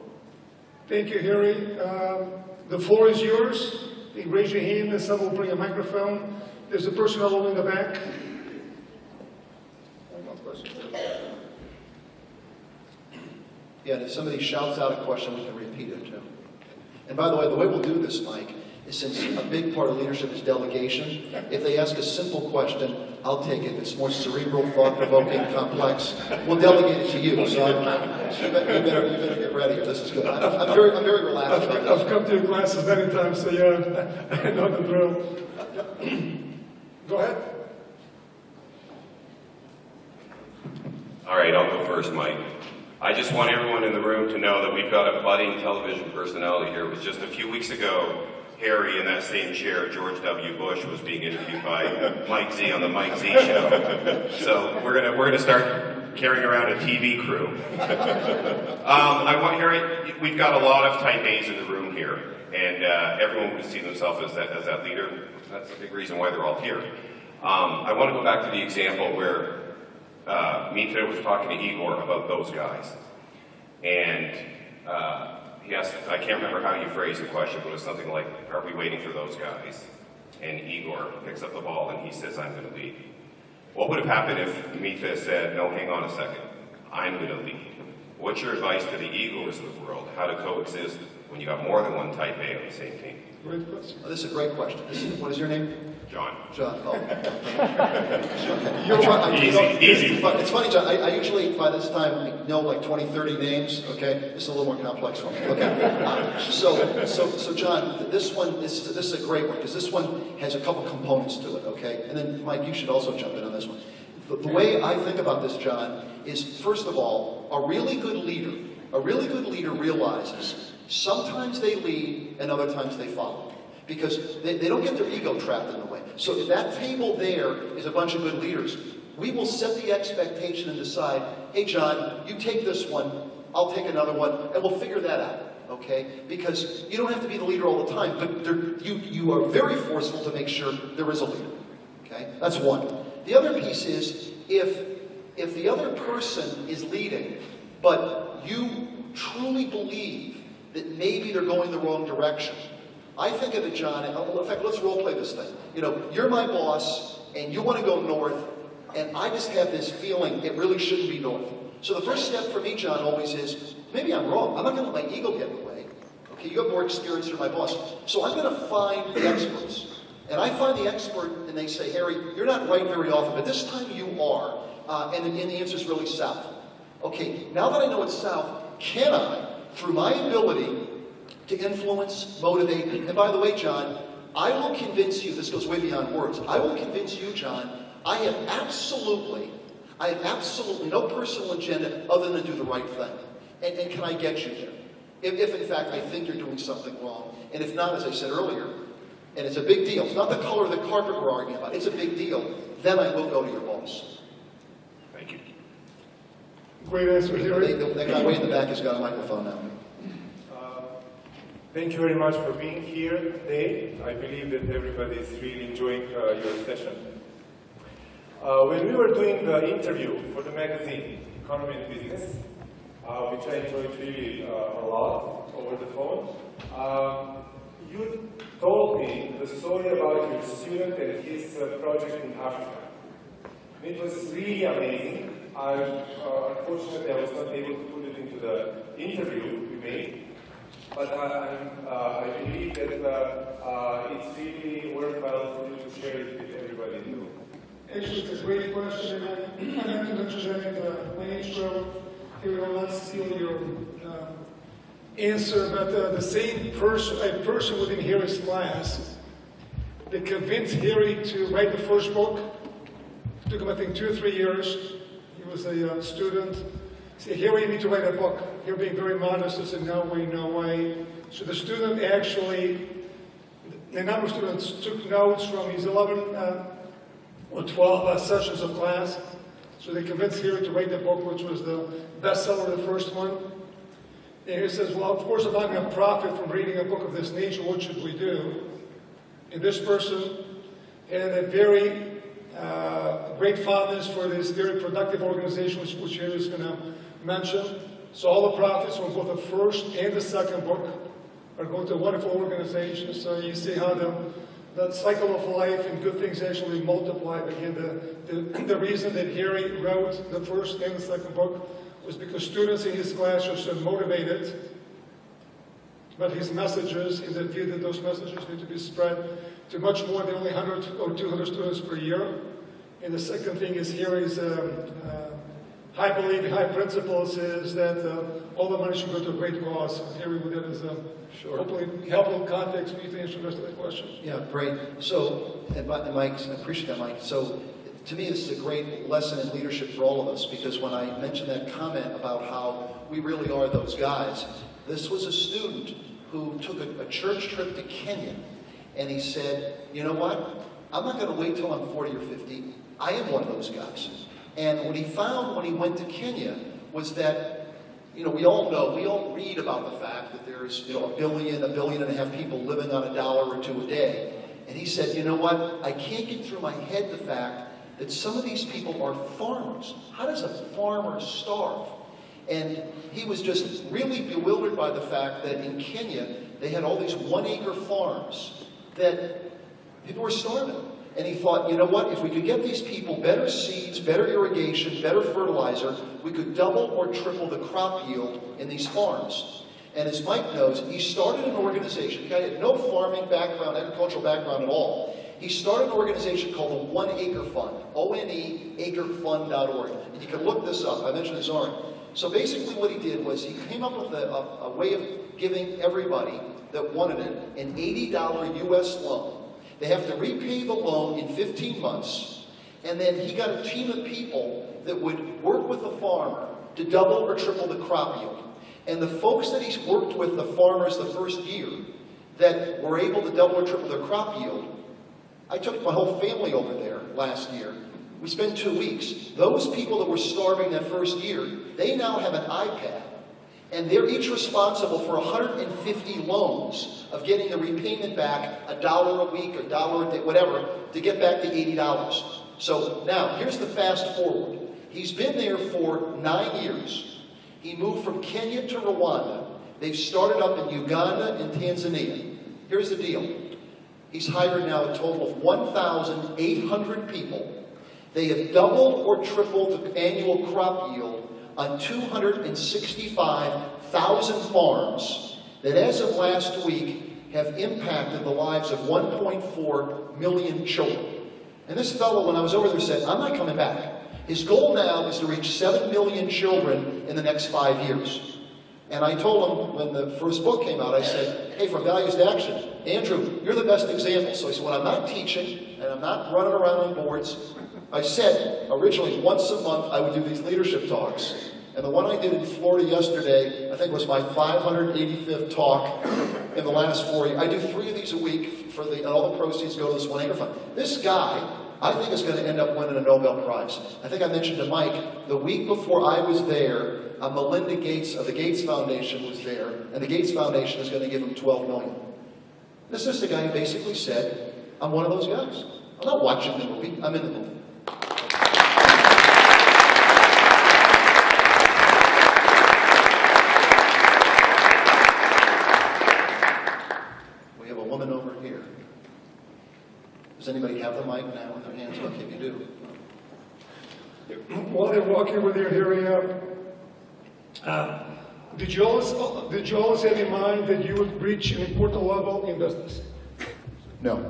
Thank you, Harry. The floor is yours. You can raise your hand and someone will bring a microphone. There's a person all in the back. Yeah, and if somebody shouts out a question, we can repeat it too. And by the way we'll do this, Mike, is since a big part of leadership is delegation, if they ask a simple question, I'll take it. If it's more cerebral, thought-provoking, complex, we'll delegate it to you. So you better get ready. This is good. I'm very relaxed about this. I've come to your classes many times, so yeah, I know the drill. Go ahead. All right, I'll go first, Mike. I just want everyone in the room to know that we've got a budding television personality here. It was just a few weeks ago, Harry in that same chair, George W. Bush, was being interviewed by Mike Z on the Mike Z show. So we're gonna start carrying around a TV crew. I want Harry. We've got a lot of Type A's in the room here, and everyone would see themselves as that leader. That's a big reason why they're all here. I want to go back to the example where Mita was talking to Igor about those guys, and he asked, I can't remember how you phrased the question, but it was something like, are we waiting for those guys? And Igor picks up the ball and he says, I'm going to lead. What would have happened if Mita said, no, hang on a second, I'm going to lead? What's your advice to the Igors of the world, how to coexist when you got more than one Type A on the same team? Great question. Oh, this is a great question. What is your name? John. John. Oh. Easy. It's funny, John. I usually, by this time, I know like 20, 30 names. Okay, this is a little more complex for me. Okay. So John, this is a great one because this one has a couple components to it. Okay, and then Mike, you should also jump in on this one. The way I think about this, John, is first of all, a really good leader realizes sometimes they lead and other times they follow. Because they don't get their ego trapped in the way. So if that table there is a bunch of good leaders, we will set the expectation and decide, hey John, you take this one, I'll take another one, and we'll figure that out, okay? Because you don't have to be the leader all the time, but you are very forceful to make sure there is a leader, okay? That's one. The other piece is, if the other person is leading, but you truly believe that maybe they're going the wrong direction, I think of it, John, in fact, let's role play this thing. You know, you're my boss, and you want to go north, and I just have this feeling it really shouldn't be north. So the first step for me, John, always is, maybe I'm wrong. I'm not going to let my ego get in the way. Okay, you have more experience than my boss. So I'm going to find the experts. And I find the expert, and they say, Harry, you're not right very often, but this time you are. And the answer is really south. Okay, now that I know it's south, can I, through my ability to influence, motivate, and by the way, John, I will convince you, this goes way beyond words, I will convince you, John, I have absolutely no personal agenda other than do the right thing. And can I get you there? If in fact I think you're doing something wrong, and if not, as I said earlier, and it's a big deal, it's not the color of the carpet we're arguing about, it's a big deal, then I will go to your boss. Thank you. Great answer, Harry. That guy way in the back has got a microphone now. Thank you very much for being here today. I believe that everybody is really enjoying your session. When we were doing the interview for the magazine, Economy and Business, which I enjoyed really a lot over the phone, you told me the story about your student and his project in Africa. It was really amazing. Unfortunately, I was not able to put it into the interview we made. But I believe that it's really worthwhile for you to share it with everybody new. Actually, it's a great question, and I meant to mention my intro. Here, I'll not steal your answer, but the same person, a person within Harry's class, that convinced Harry to write the first book. It took him, I think, 2 or 3 years. He was a student. He said, Harry, you need to write a book. You're being very modest. I said, no way, no way. So the student actually, the number of students took notes from his 11 or 12 sessions of class. So they convinced Harry to write the book, which was the bestseller, the first one. And he says, well, of course, I'm not going to profit from reading a book of this nature. What should we do? And this person had a very great fondness for this very productive organization, which Harry is going to mention. So all the profits from both the first and the second book are going to a wonderful organization. So you see how the cycle of life and good things actually multiply. Again, the reason that Harry wrote the first and the second book was because students in his class are so motivated but his messages, in the view that those messages need to be spread to much more than only 100 or 200 students per year. And the second thing is Harry's high belief, high principles is that all the money should go to a great cause. Harry, with that as a hopefully helpful context for you to answer the rest of the question. Yeah, great. So, and Mike, I appreciate that, Mike. So, to me, this is a great lesson in leadership for all of us, because when I mentioned that comment about how we really are those guys, this was a student who took a church trip to Kenya, and he said, you know what? I'm not going to wait till I'm 40 or 50. I am one of those guys. And what he found when he went to Kenya was that, we all read about the fact that there's, 1 billion and a half people living on $1 or $2 a day. And he said, you know what? I can't get through my head the fact that some of these people are farmers. How does a farmer starve? And he was just really bewildered by the fact that in Kenya, they had all these 1-acre farms that people were starving. And he thought, you know what, if we could get these people better seeds, better irrigation, better fertilizer, we could double or triple the crop yield in these farms. And as Mike knows, he started an organization. He had no farming background, agricultural background at all. He started an organization called the One Acre Fund, O-N-E, acrefund.org. And you can look this up. I mentioned this already. So basically what he did was he came up with a way of giving everybody that wanted it an $80 US loan. They have to repay the loan in 15 months. And then he got a team of people that would work with the farmer to double or triple the crop yield. And the folks that he's worked with, the farmers the first year, that were able to double or triple their crop yield, I took my whole family over there last year. We spent 2 weeks. Those people that were starving that first year, they now have an iPad. And they're each responsible for 150 loans of getting the repayment back $1 a week or $1 a day, whatever, to get back to $80. So now, here's the fast forward. He's been there for 9 years. He moved from Kenya to Rwanda. They've started up in Uganda and Tanzania. Here's the deal. He's hired now a total of 1,800 people. They have doubled or tripled the annual crop yield on 265,000 farms that, as of last week, have impacted the lives of 1.4 million children. And this fellow, when I was over there, said, I'm not coming back. His goal now is to reach 7 million children in the next 5 years. And I told him when the first book came out, I said, hey, from Values to Action, Andrew, you're the best example. So I said, when I'm not teaching and I'm not running around on boards, I said originally once a month I would do these leadership talks. And the one I did in Florida yesterday, I think was my 585th talk in the last 4 years. I do 3 of these a week and all the proceeds go to this One Acre Fund. This guy, I think, is going to end up winning a Nobel Prize. I think I mentioned to Mike, the week before I was there, Melinda Gates of the Gates Foundation was there, and the Gates Foundation is going to give him $12 million. This is the guy who basically said, I'm one of those guys. I'm not watching the movie, I'm in the movie. We have a woman over here. Does anybody have the mic now in their hands? Okay, if you do. While they're walking with you here, did you always have in mind that you would reach an important level in business? No.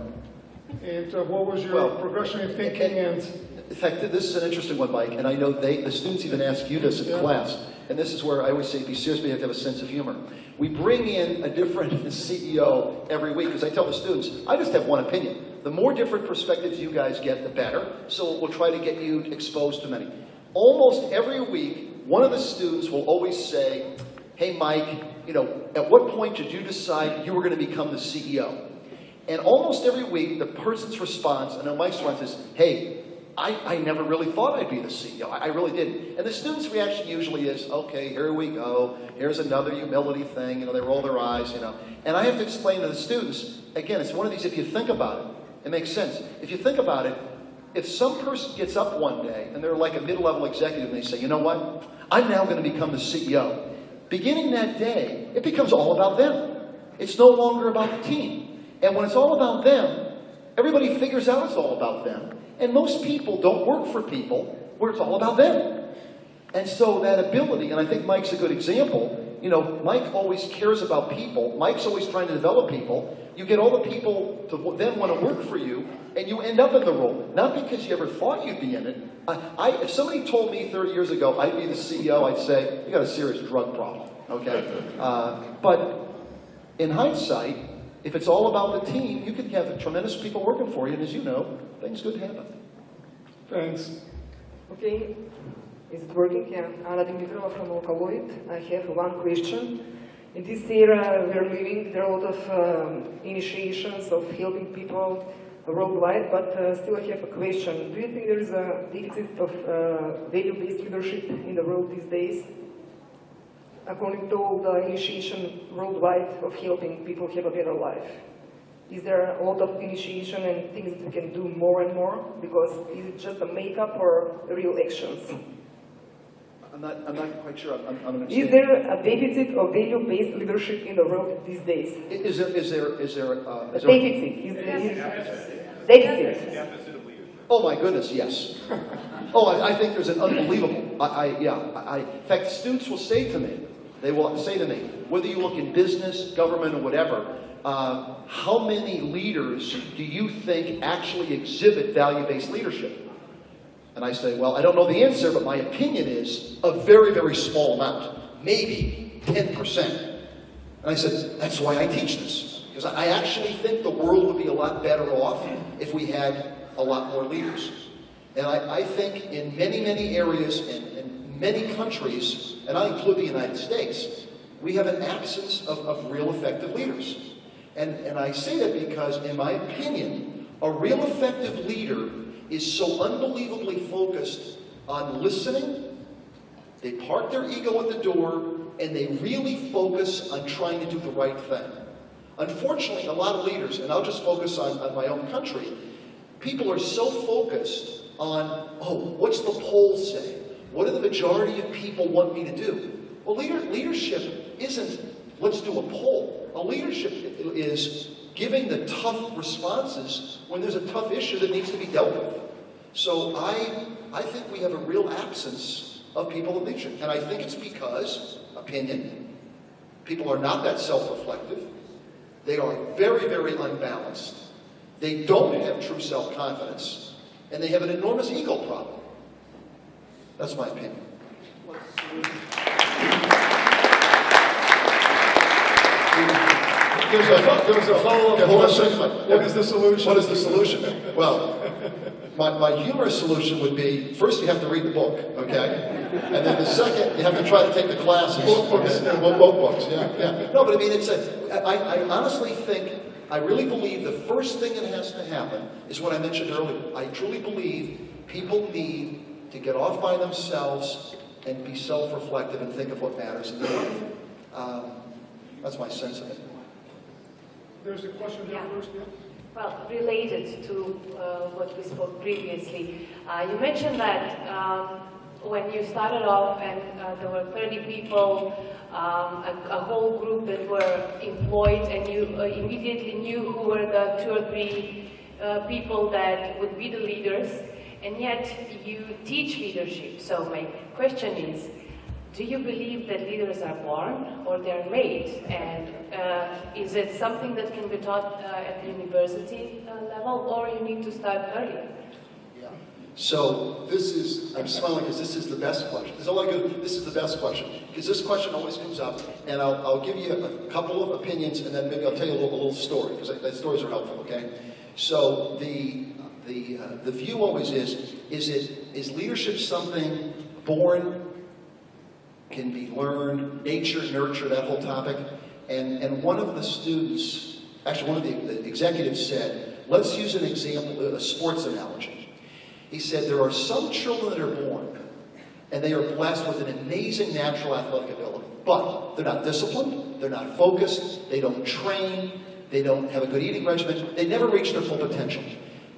And what was your progression in thinking? And in fact, this is an interesting one, Mike, and I know the students even ask you this in class, and this is where I always say, be serious, but you have to have a sense of humor. We bring in a different CEO every week, because I tell the students, I just have one opinion. The more different perspectives you guys get, the better, so we'll try to get you exposed to many. Almost every week, one of the students will always say, hey, Mike, at what point did you decide you were going to become the CEO? And almost every week, the person's response, I know Mike's response is, hey, I never really thought I'd be the CEO. I really didn't. And the student's reaction usually is, okay, here we go. Here's another humility thing. They roll their eyes, And I have to explain to the students, again, it's one of these, if you think about it, it makes sense. If you think about it, if some person gets up one day and they're like a mid-level executive and they say, you know what, I'm now going to become the CEO. Beginning that day, it becomes all about them. It's no longer about the team. And when it's all about them, everybody figures out it's all about them. And most people don't work for people where it's all about them. And so that ability, and I think Mike's a good example, You know, Mike always cares about people. Mike's always trying to develop people. You get all the people to then want to work for you, and you end up in the role. Not because you ever thought you'd be in it. If somebody told me 30 years ago I'd be the CEO, I'd say, you got a serious drug problem, okay? But in hindsight, if it's all about the team, you can have tremendous people working for you, and as you know, things could happen. Thanks. Okay, is it working? Yeah, Anna Dimitrova from Alkaloid. I have one question. In this era we're living, there are a lot of initiations of helping people worldwide, but still I have a question. Do you think there is a deficit of value-based leadership in the world these days? According to all the initiation worldwide of helping people have a better life. Is there a lot of initiation and things that we can do more and more? Because is it just a makeup or real actions? I'm not quite sure. I'm going to. Is there a deficit of value-based leadership in the world these days? Is there A deficit. Deficit. Oh my goodness, yes. Oh, I think there's an unbelievable. In fact, students will say to me, whether you look in business, government, or whatever, how many leaders do you think actually exhibit value-based leadership? And I say, well, I don't know the answer, but my opinion is a very, very small amount, maybe 10%. And I said, that's why I teach this. Because I actually think the world would be a lot better off if we had a lot more leaders. And I think in many, many areas and many countries, and I include the United States, we have an absence of real effective leaders. And I say that because, in my opinion, a real effective leader is so unbelievably focused on listening. They park their ego at the door, and they really focus on trying to do the right thing. Unfortunately, a lot of leaders, and I'll just focus on my own country, people are so focused on, what's the polls say? What do the majority of people want me to do? Well, leadership isn't, let's do a poll. A leadership is giving the tough responses when there's a tough issue that needs to be dealt with. So I think we have a real absence of people in leadership. And I think it's because, opinion, people are not that self-reflective. They are very, very unbalanced. They don't have true self-confidence. And they have an enormous ego problem. That's my opinion. There's a follow-up question. What is the solution? What is the solution? Well, my humorous solution would be, first you have to read the book, okay? And then the second, you have to try to take the classes. Both books, yeah. No, but I mean, I honestly think, I really believe the first thing that has to happen is what I mentioned earlier. I truly believe people need to get off by themselves and be self-reflective and think of what matters in their life. That's my sense of it. There's a question there first, yeah? Well, related to what we spoke previously, you mentioned that when you started off and there were 30 people, a whole group that were employed, and you immediately knew who were the 2 or 3 people that would be the leaders, and yet you teach leadership. So my question is, do you believe that leaders are born or they're made? And is it something that can be taught at the university level, or you need to start earlier? Yeah. So I'm smiling because this is the best question. This is the best question. Because this question always comes up, and I'll give you a couple of opinions, and then maybe I'll tell you a little story, because the stories are helpful, okay? So the view always is leadership something born, can be learned, nature, nurture, that whole topic. And one of the students, actually one of the executives said, let's use an example, a sports analogy. He said, there are some children that are born, and they are blessed with an amazing natural athletic ability. But they're not disciplined, they're not focused, they don't train, they don't have a good eating regimen, they never reach their full potential.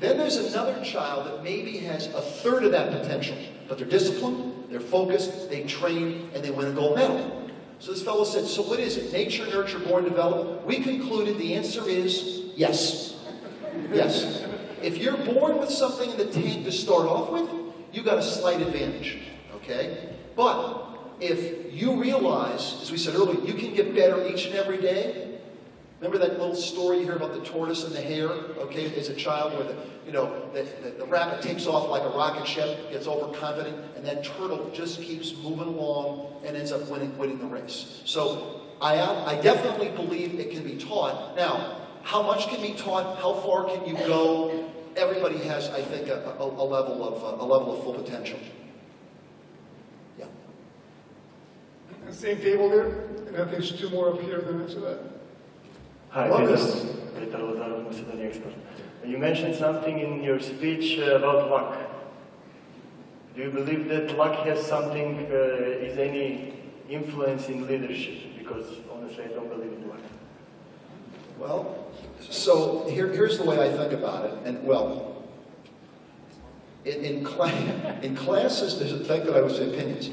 Then there's another child that maybe has a third of that potential, but they're disciplined, they're focused, they train, and they win a gold medal. So this fellow said, so what is it? Nature, nurture, born, development? We concluded the answer is yes. Yes. If you're born with something in the tank to start off with, you got a slight advantage, okay? But if you realize, as we said earlier, you can get better each and every day. Remember that little story you hear about the tortoise and the hare, okay, as a child, where the rabbit takes off like a rocket ship, gets overconfident, and that turtle just keeps moving along and ends up winning the race. So I definitely believe it can be taught. Now, how much can be taught? How far can you go? Everybody has, I think, a level of full potential. Yeah. Same table there, and I think there's two more up here than after that. Hi, Love Peter. this. Peter Latarov, Macedonian expert. You mentioned something in your speech about luck. Do you believe that luck has something, is any influence in leadership? Because honestly, I don't believe in luck. Well, so here's the way I think about it. And well, in classes, there's a thing that I would say opinions.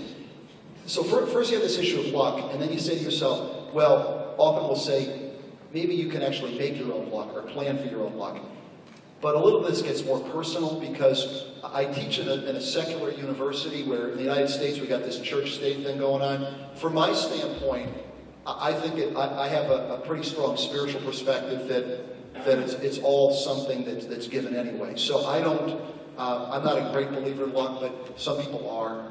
So first you have this issue of luck, and then you say to yourself, well, often we'll say, maybe you can actually make your own luck or plan for your own luck. But a little of this gets more personal because I teach in a secular university where in the United States we got this church-state thing going on. From my standpoint, I think I have a pretty strong spiritual perspective that it's all something that's given anyway. So I'm not a great believer in luck, but some people are.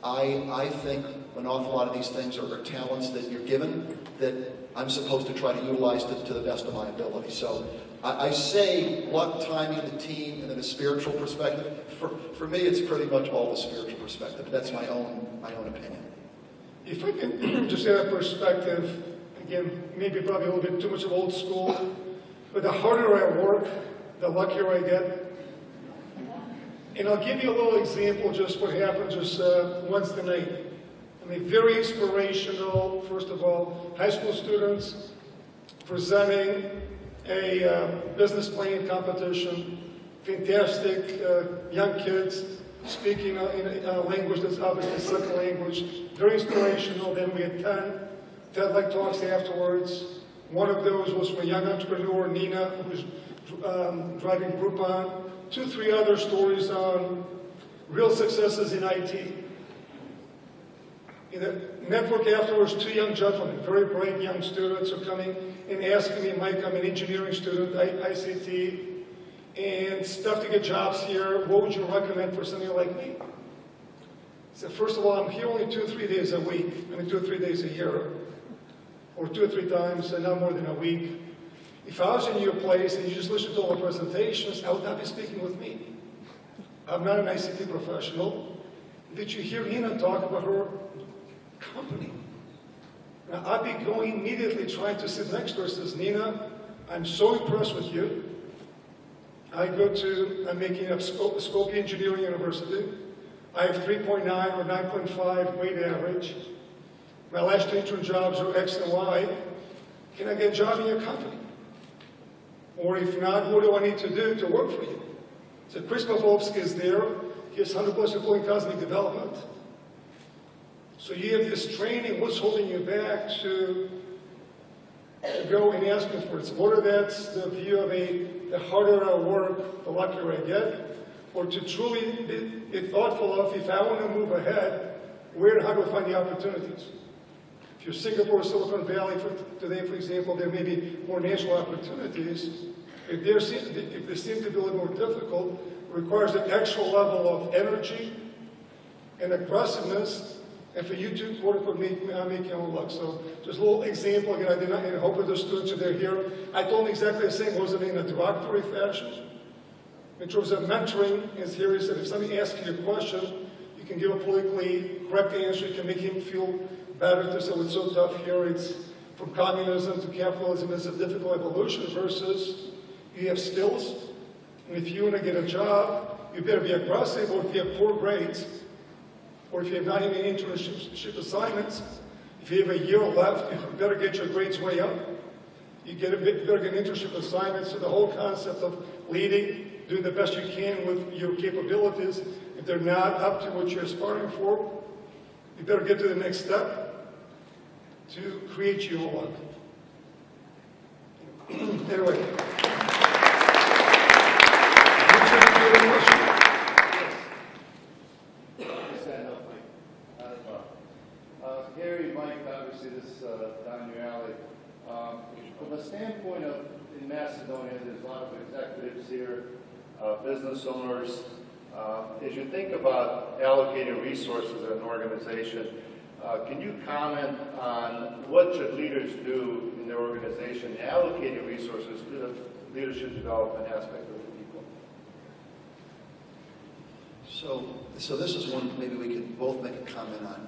I think an awful lot of these things are talents that you're given that I'm supposed to try to utilize to the best of my ability. So I say luck, timing, the team, and then a spiritual perspective. For me, it's pretty much all the spiritual perspective. That's my own opinion. If I can just add a perspective, again, maybe probably a little bit too much of old school, but the harder I work, the luckier I get. And I'll give you a little example, just what happened just Wednesday night. I mean, very inspirational, first of all, high school students presenting a business planning competition, fantastic young kids speaking in a language that's obviously a second language, very inspirational. Then we had 10 TED-like talks afterwards. One of those was from a young entrepreneur, Nina, who was driving Groupon. 2-3 other stories on real successes in IT. In the network afterwards, 2 young gentlemen, very bright young students, are coming and asking me, Mike, I'm an engineering student, ICT, and stuff to get jobs here. What would you recommend for somebody like me? I said, first of all, I'm here only 2 or 3 days a week. I mean, 2 or 3 days a year, or 2 or 3 times, and not more than a week. If I was in your place and you just listened to all the presentations, I would not be speaking with me. I'm not an ICT professional. Did you hear Nina talk about her company? Now, I'd be going immediately trying to sit next to her. Says, Nina, I'm so impressed with you. I'm making up Skopje Engineering University. I have 3.9 or 9.5 weighted average. My last 2 intern jobs are X and Y. Can I get a job in your company? Or if not, what do I need to do to work for you? So Chris Pavlovsky is there. He has 100+ people in cosmic development. So you have this training. What's holding you back to go and ask me for it? So whether that's the view of the harder I work, the luckier I get, or to truly be thoughtful of, if I want to move ahead, where and how do I find the opportunities? If you're Singapore, Silicon Valley today, for example, there may be more natural opportunities. If they seem to be a little more difficult, it requires an extra level of energy and aggressiveness, and for you to work with me, make your own luck. So just a little example, again, I did not, and I hope that the students are here. I told them exactly the same, wasn't in a derogatory fashion. In terms of mentoring, is here is that if somebody asks you a question, you can give a politically correct answer, you can make him feel better to say what's so tough here, it's from communism to capitalism, it's a difficult evolution versus you have skills, and if you want to get a job, you better be aggressive, or if you have poor grades, or if you have not even internship assignments, if you have a year left, you better get your grades way up. You better get an internship assignment, so the whole concept of leading, doing the best you can with your capabilities, if they're not up to what you're aspiring for, you better get to the next step to create your luck. Anyway. down your alley. From the standpoint of, in Macedonia, there's a lot of executives here, business owners. As you think about allocating resources in an organization, can you comment on what should leaders do in their organization allocating resources to the leadership development aspect of the people? So this is one maybe we could both make a comment on.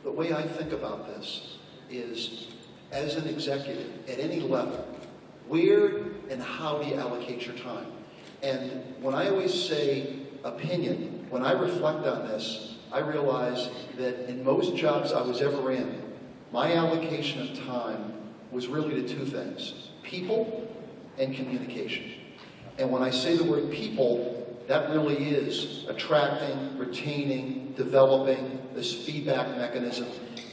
The way I think about this is, as an executive at any level, where and how do you allocate your time? And when I always say opinion, when I reflect on this, I realize that in most jobs I was ever in, my allocation of time was really to two things: people and communication. And when I say the word people, that really is attracting, retaining, developing this feedback mechanism,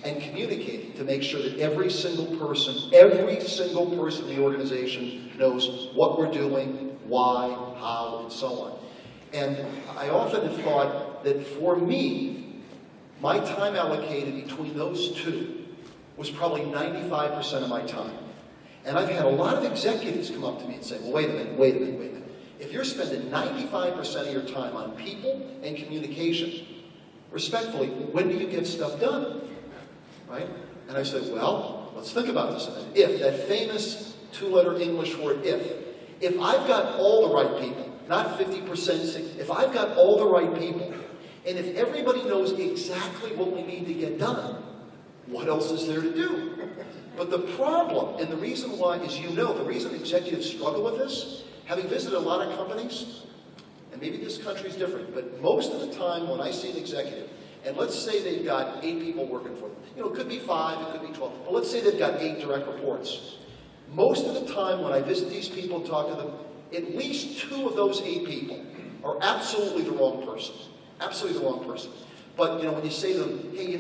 and communicating to make sure that every single person in the organization knows what we're doing, why, how, and so on. And I often have thought that for me, my time allocated between those two was probably 95% of my time. And I've had a lot of executives come up to me and say, well, wait a minute. If you're spending 95% of your time on people and communication, respectfully, when do you get stuff done? Right? And I said, well, let's think about this a minute. If, that famous two-letter English word, if I've got all the right people, not 50%, if I've got all the right people, and if everybody knows exactly what we need to get done, what else is there to do? But the problem, and the reason why, is the reason executives struggle with this, having visited a lot of companies, and maybe this country's different, but most of the time when I see an executive, and let's say they've got 8 people working for them. It could be 5, it could be 12, but let's say they've got 8 direct reports. Most of the time when I visit these people and talk to them, at least 2 of those 8 people are absolutely the wrong person. Absolutely the wrong person. But, when you say to them, hey,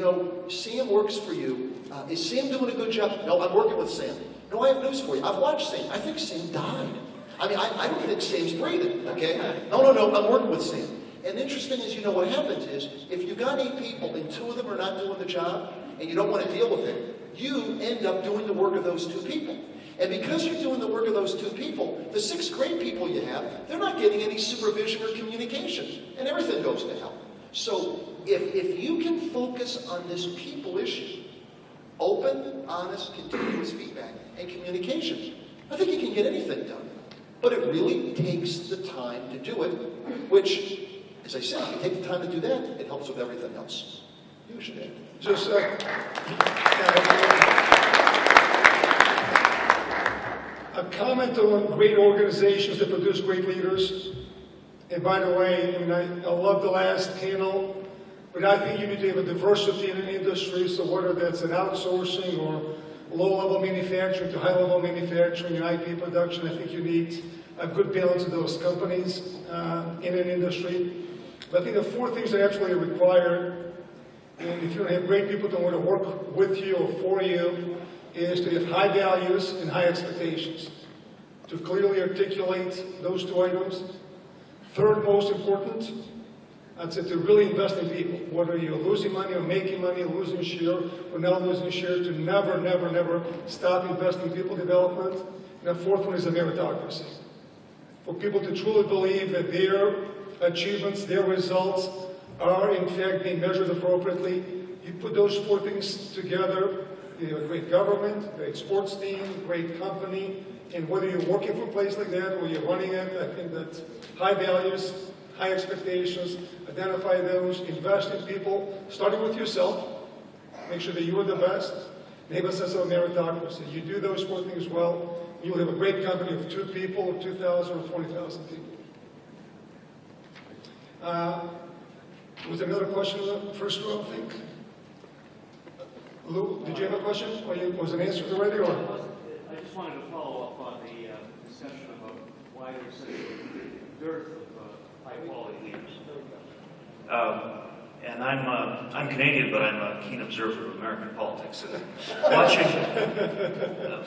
Sam works for you. Is Sam doing a good job? No, I'm working with Sam. No, I have news for you. I've watched Sam. I think Sam died. I mean, I don't think Sam's breathing, okay? No, I'm working with Sam. And interesting is, what happens is, if you've got 8 people and 2 of them are not doing the job, and you don't want to deal with it, you end up doing the work of those 2 people. And because you're doing the work of those 2 people, the 6 great people you have, they're not getting any supervision or communication, and everything goes to hell. So if you can focus on this people issue, open, honest, continuous feedback, and communication, I think you can get anything done. But it really takes the time to do it, which, as I said, if you take the time to do that, it helps with everything else. You should add. Just a comment on great organizations that produce great leaders. And by the way, I love the last panel, but I think you need to have a diversity in an industry, so whether that's an outsourcing or low-level manufacturing to high-level manufacturing and IP production, I think you need a good balance of those companies in an industry. But I think the 4 things that actually are required, and if you don't have great people that want to work with you or for you, is to have high values and high expectations. To clearly articulate those 2 items. Third most important, I'd say to really invest in people. Whether you're losing money or making money, losing share or not losing share, to never stop investing in people development. And the 4th one is a meritocracy. For people to truly believe that their achievements, their results are in fact being measured appropriately. You put those 4 things together, you have a great government, great sports team, great company, and whether you're working for a place like that or you're running it, I think that high values, high expectations, identify those, invest in people, starting with yourself, make sure that you are the best, and have a sense of meritocracy. You do those 4 things well, you'll have a great company of 2 people, or 2,000, or 20,000 people. Was there another question in the first row, I think? Lou, did you have a question? Or was it answered already? Or? I just wanted to follow up on the discussion about why there's such a dearth of high-quality leaders. And I'm Canadian, but I'm a keen observer of American politics. And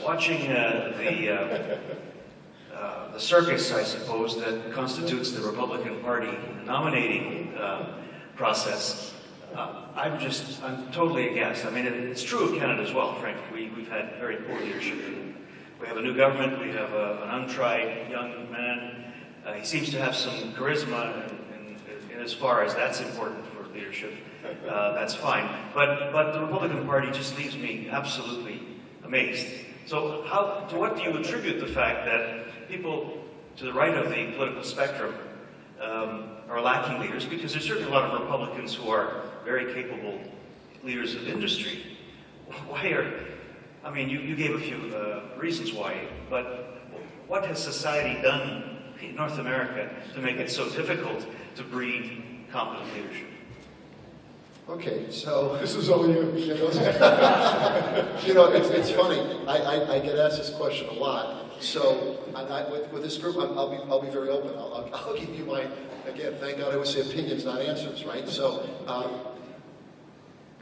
watching the circus, I suppose, that constitutes the Republican Party nominating process, I'm totally aghast. I mean, it's true of Canada as well, frankly. We've had very poor leadership. We have a new government, we have an untried young man. He seems to have some charisma, and as far as that's important for leadership, that's fine. But the Republican Party just leaves me absolutely amazed. So to what do you attribute the fact that people to the right of the political spectrum are lacking leaders? Because there's certainly a lot of Republicans who are very capable leaders of industry. I mean, you gave a few reasons why, but what has society done in North America to make it so difficult to breed competent leadership? Okay, so This is all you. you know, it's funny. I get asked this question a lot. So with this group, I'll be very open. I'll give you my, again, thank God I always say opinions, not answers, right? So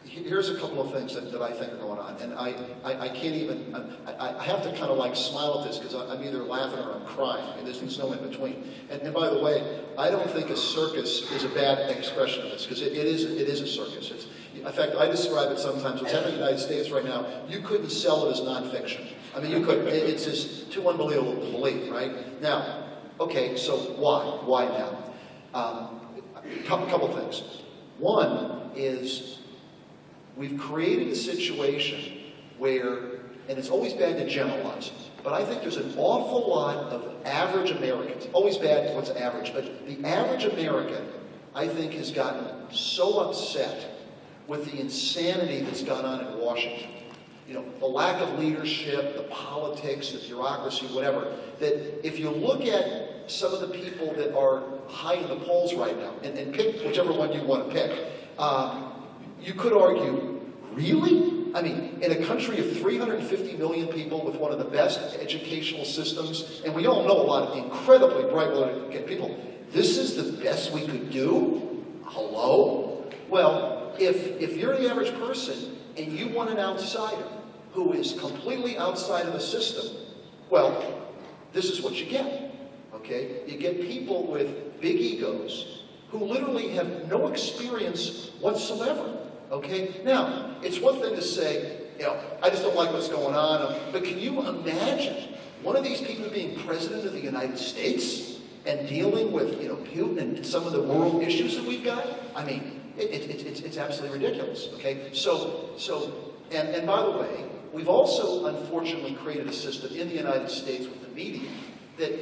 here's a couple of things that I think are going on, and I can't even. I have to kind of like smile at this because I'm either laughing or I'm crying. I mean, there's no in between. And by the way, I don't think a circus is a bad expression of this because it is a circus. In fact, I describe it sometimes. What's happening in the United States right now, you couldn't sell it as nonfiction. I mean, you couldn't. It's just too unbelievable to believe, right? Now, okay, so why? Why now? Couple things. One is we've created a situation where, and it's always bad to generalize, but I think there's an awful lot of average Americans, always bad what's average, but the average American, I think, has gotten so upset with the insanity that's gone on in Washington. You know, the lack of leadership, the politics, the bureaucracy, whatever, that if you look at some of the people that are high in the polls right now, and pick whichever one you want to pick, you could argue, really? I mean, in a country of 350 million people with one of the best educational systems, and we all know a lot of incredibly bright, well-educated people, this is the best we could do? Hello? Well, if you're the average person and you want an outsider who is completely outside of the system, well, this is what you get, okay? You get people with big egos who literally have no experience whatsoever. Okay? Now, it's one thing to say, you know, I just don't like what's going on, but can you imagine one of these people being president of the United States and dealing with, you know, Putin and some of the world issues that we've got? I mean, it's absolutely ridiculous. Okay? And by the way, we've also unfortunately created a system in the United States with the media that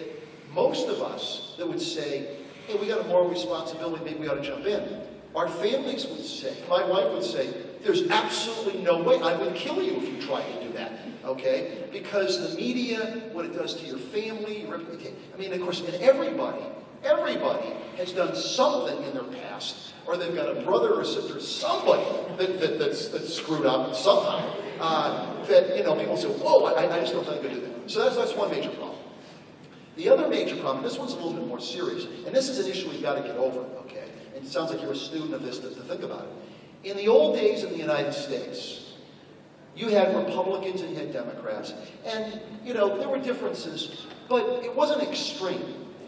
most of us that would say, hey, we got a moral responsibility, maybe we ought to jump in. Our families would say, my wife would say, there's absolutely no way, I would kill you if you tried to do that, okay? Because the media, what it does to your family, I mean, of course, and everybody has done something in their past, or they've got a brother or sister, somebody that's screwed up somehow, that, you know, people say, whoa, I just don't think I could do that. So that's one major problem. The other major problem, this one's a little bit more serious, and this is an issue we've got to get over, okay? It sounds like you're a student of this to think about it. In the old days in the United States, you had Republicans and you had Democrats. And, you know, there were differences, but it wasn't extreme.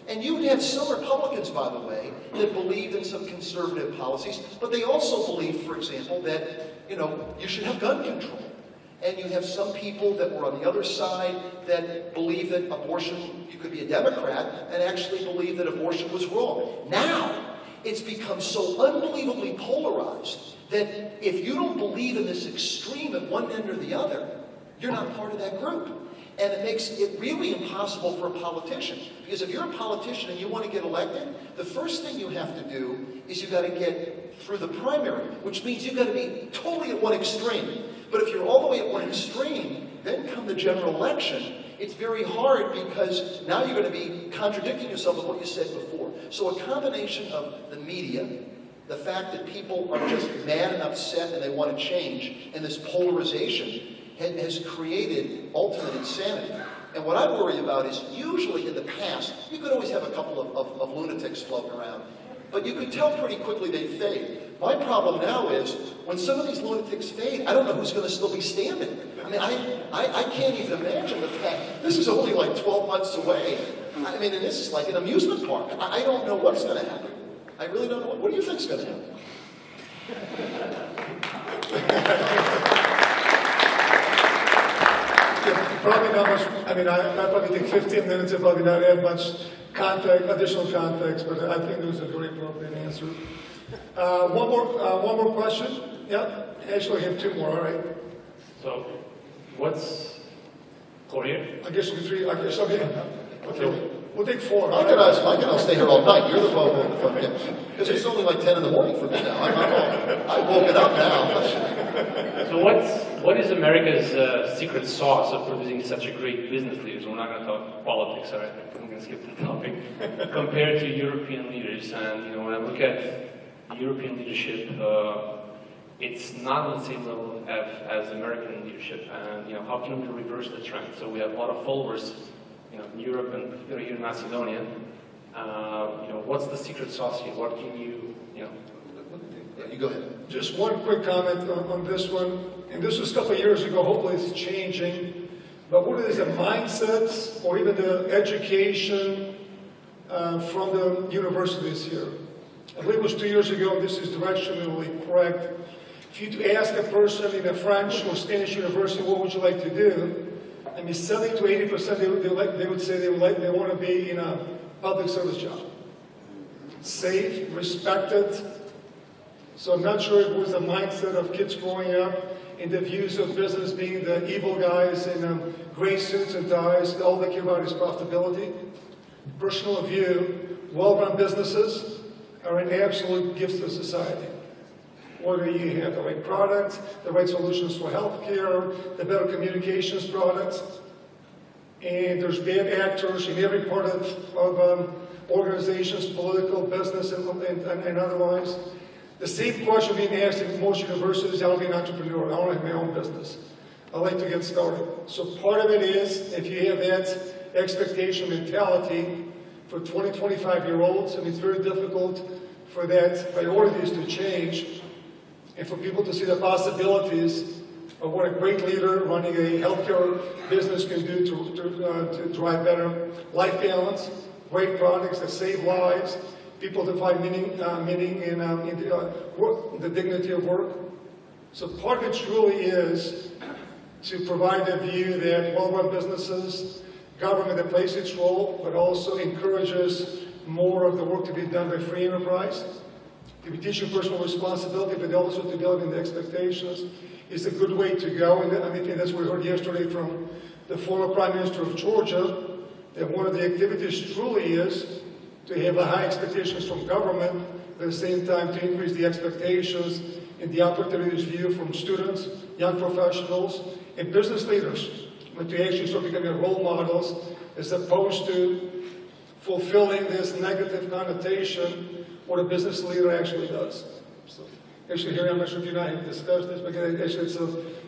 And you had some Republicans, by the way, that believed in some conservative policies, but they also believed, for example, that, you know, you should have gun control. And you have some people that were on the other side that believe that abortion, you could be a Democrat and actually believe that abortion was wrong. Now, it's become so unbelievably polarized that if you don't believe in this extreme at one end or the other, you're not part of that group. And it makes it really impossible for a politician. Because if you're a politician and you want to get elected, the first thing you have to do is you've got to get through the primary, which means you've got to be totally at one extreme. But if you're all the way at one extreme, then come the general election, it's very hard because now you're going to be contradicting yourself with what you said before. So a combination of the media, the fact that people are just mad and upset and they want to change, and this polarization has created ultimate insanity. And what I worry about is usually in the past, you could always have a couple of lunatics floating around, but you could tell pretty quickly they'd fade. My problem now is when some of these lunatics fade, I don't know who's going to still be standing. I mean, I can't even imagine the fact, this is only like 12 months away. I mean, and this is like an amusement park. I don't know what's going to happen. I really don't know. What do you think's going to happen? Yeah, probably not much, I mean, I probably take 15 minutes and probably not add much additional context, but I think it was a very appropriate answer. One more question? Yeah, actually I have two more, all right. So, what's Korea? I guess we'll be three, I guess, okay, we'll take four. I can stay here all night. You're the one because it's only like 10 in the morning for me now. I've woken up now. So what is America's secret sauce of producing such a great business leaders? We're not going to talk politics, all right? I'm going to skip the topic. Compared to European leaders, and you know, when I look at European leadership, it's not on the same level as American leadership. And you know, how can we reverse the trend? So we have a lot of followers, you know, in Europe and here in Macedonia. You know, what's the secret sauce here? What can you know? Yeah, you go ahead. Just one quick comment on this one, and this was a couple of years ago, hopefully it's changing, but what is the mindsets or even the education from the universities here? I believe it was 2 years ago, this is directionally correct. If you ask a person in a French or Spanish university, what would you like to do? I mean, 70 to 80% they would say they want to be in a public service job. Safe, respected. So I'm not sure it was the mindset of kids growing up in the views of business being the evil guys in gray suits and ties. All they care about is profitability. Personal view, well-run businesses are an absolute gift to society. Whether you have the right products, the right solutions for healthcare, the better communications products, and there's bad actors in every part of organizations, political, business, and otherwise. The same question being asked in most universities: I want to be an entrepreneur. I want to have my own business. I like to get started. So part of it is, if you have that expectation mentality for 20, 25-year-olds, and it's very difficult for that priorities to change, and for people to see the possibilities of what a great leader running a healthcare business can do to drive better life balance, great products that save lives, people to find meaning in the dignity of work. So part of it truly is to provide a view that well-run businesses, government that plays its role, but also encourages more of the work to be done by free enterprise. To be teaching personal responsibility, but also to build in the expectations is a good way to go. And I think that's what we heard yesterday from the former Prime Minister of Georgia, that one of the activities truly is to have the high expectations from government, but at the same time to increase the expectations and the opportunities viewed from students, young professionals, and business leaders, but to actually start becoming role models as opposed to fulfilling this negative connotation what a business leader actually does. So, actually, here I'm not sure if you and I have discussed this, but actually it's a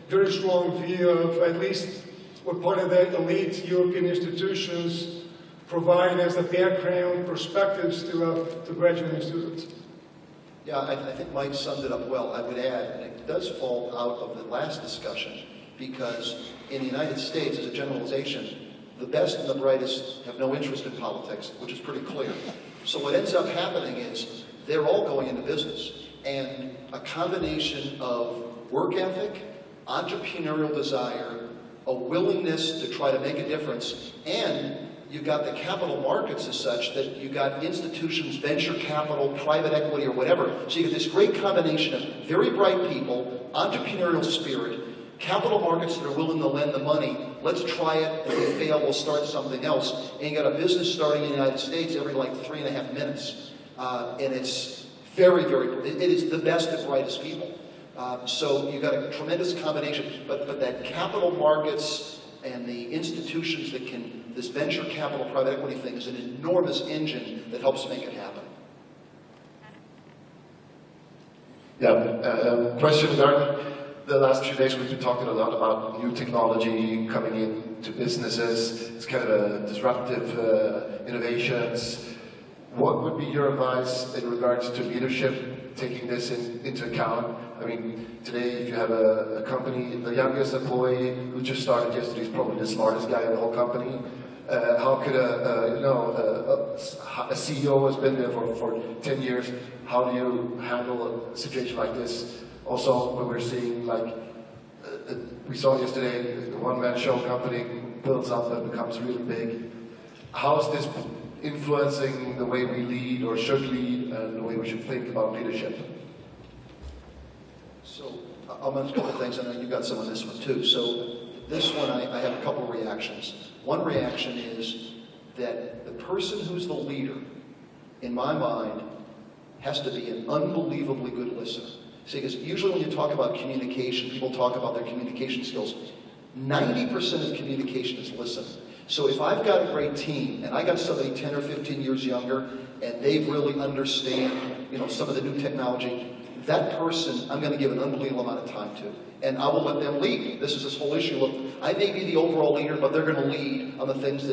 very strong view of at least what part of the elite European institutions provide as a background perspectives to graduating students. Yeah, I think Mike summed it up well. I would add, and it does fall out of the last discussion, because in the United States, as a generalization, the best and the brightest have no interest in politics, which is pretty clear. So what ends up happening is they're all going into business. And a combination of work ethic, entrepreneurial desire, a willingness to try to make a difference, and you've got the capital markets as such that you've got institutions, venture capital, private equity, or whatever. So you get this great combination of very bright people, entrepreneurial spirit, capital markets that are willing to lend the money. Let's try it. If we fail, we'll start something else. And you got a business starting in the United States every like 3.5 minutes. And it's very, it is the best and brightest people. So you've got a tremendous combination. But that capital markets and the institutions that can, this venture capital, private equity thing is an enormous engine that helps make it happen. Yeah, question regarding the last few days we've been talking a lot about new technology coming into businesses. It's kind of a disruptive innovations. What would be your advice in regards to leadership, taking this into account? I mean, today if you have a company, the youngest employee who just started yesterday is probably the smartest guy in the whole company. How could a CEO has been there for 10 years? How do you handle a situation like this? Also, when we're seeing we saw yesterday, the one-man show company builds up and becomes really big. How is this influencing the way we lead or should lead and the way we should think about leadership? So I'll mention a couple of things. I know you got some on this one too. So this one, I have a couple of reactions. One reaction is that the person who's the leader, in my mind, has to be an unbelievably good listener. See, because usually when you talk about communication, people talk about their communication skills. 90% of communication is listen. So if I've got a great team and I got somebody 10 or 15 years younger and they really understand, some of the new technology, that person I'm going to give an unbelievable amount of time to. And I will let them lead. This is this whole issue of, I may be the overall leader, but they're going to lead on the things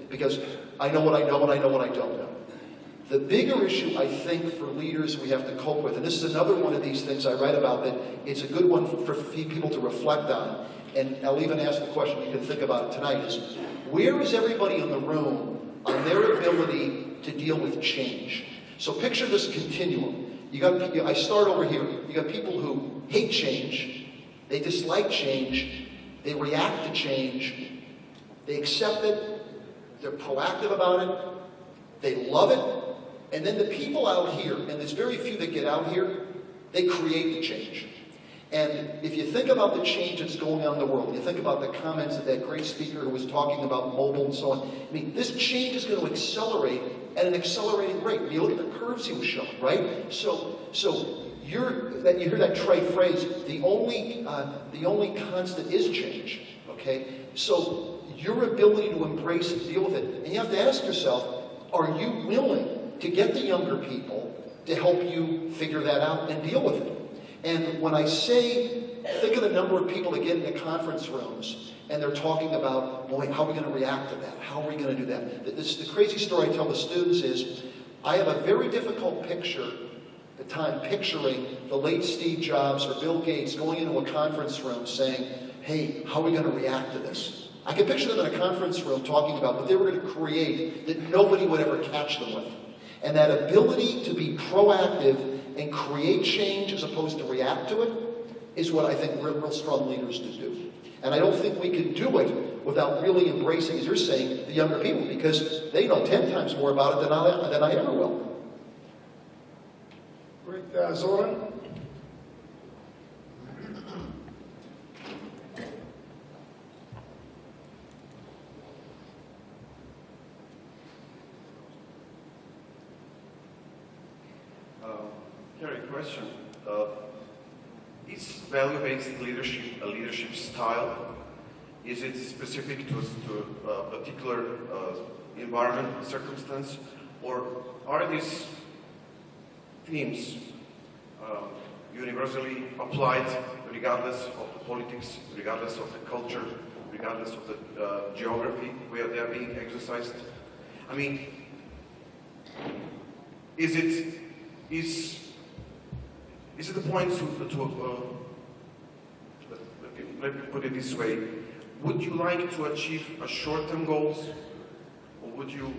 because I know what I know and I know what I don't know. The bigger issue, I think, for leaders we have to cope with, and this is another one of these things I write about that it's a good one for people to reflect on, and I'll even ask the question you can think about it tonight, is where is everybody in the room on their ability to deal with change? So picture this continuum. I start over here. You got people who hate change, they dislike change, they react to change, they accept it, they're proactive about it, they love it, and then the people out here, and there's very few that get out here, they create the change. And if you think about the change that's going on in the world, you think about the comments of that great speaker who was talking about mobile and so on, this change is going to accelerate at an accelerating rate. You look at the curves he was showing, right? So you hear that trite phrase, the only constant is change, okay? So your ability to embrace it, deal with it, and you have to ask yourself, are you willing to get the younger people to help you figure that out and deal with it? And when I say, think of the number of people that get into conference rooms and they're talking about, boy, how are we going to react to that? How are we going to do that? The crazy story I tell the students is, I have a very difficult time picturing the late Steve Jobs or Bill Gates going into a conference room saying, hey, how are we going to react to this? I can picture them in a conference room talking about what they were going to create that nobody would ever catch them with. And that ability to be proactive and create change as opposed to react to it is what I think real strong leaders do. And I don't think we can do it without really embracing, as you're saying, the younger people, because they know 10 times more about it than I ever will. Great. Zoran? Harry, question. Is value-based leadership a leadership style? Is it specific to a particular environment, circumstance? Or are these themes universally applied regardless of the politics, regardless of the culture, regardless of the geography where they are being exercised? I mean, is it the point let me put it this way, would you like to achieve short-term goals, or would you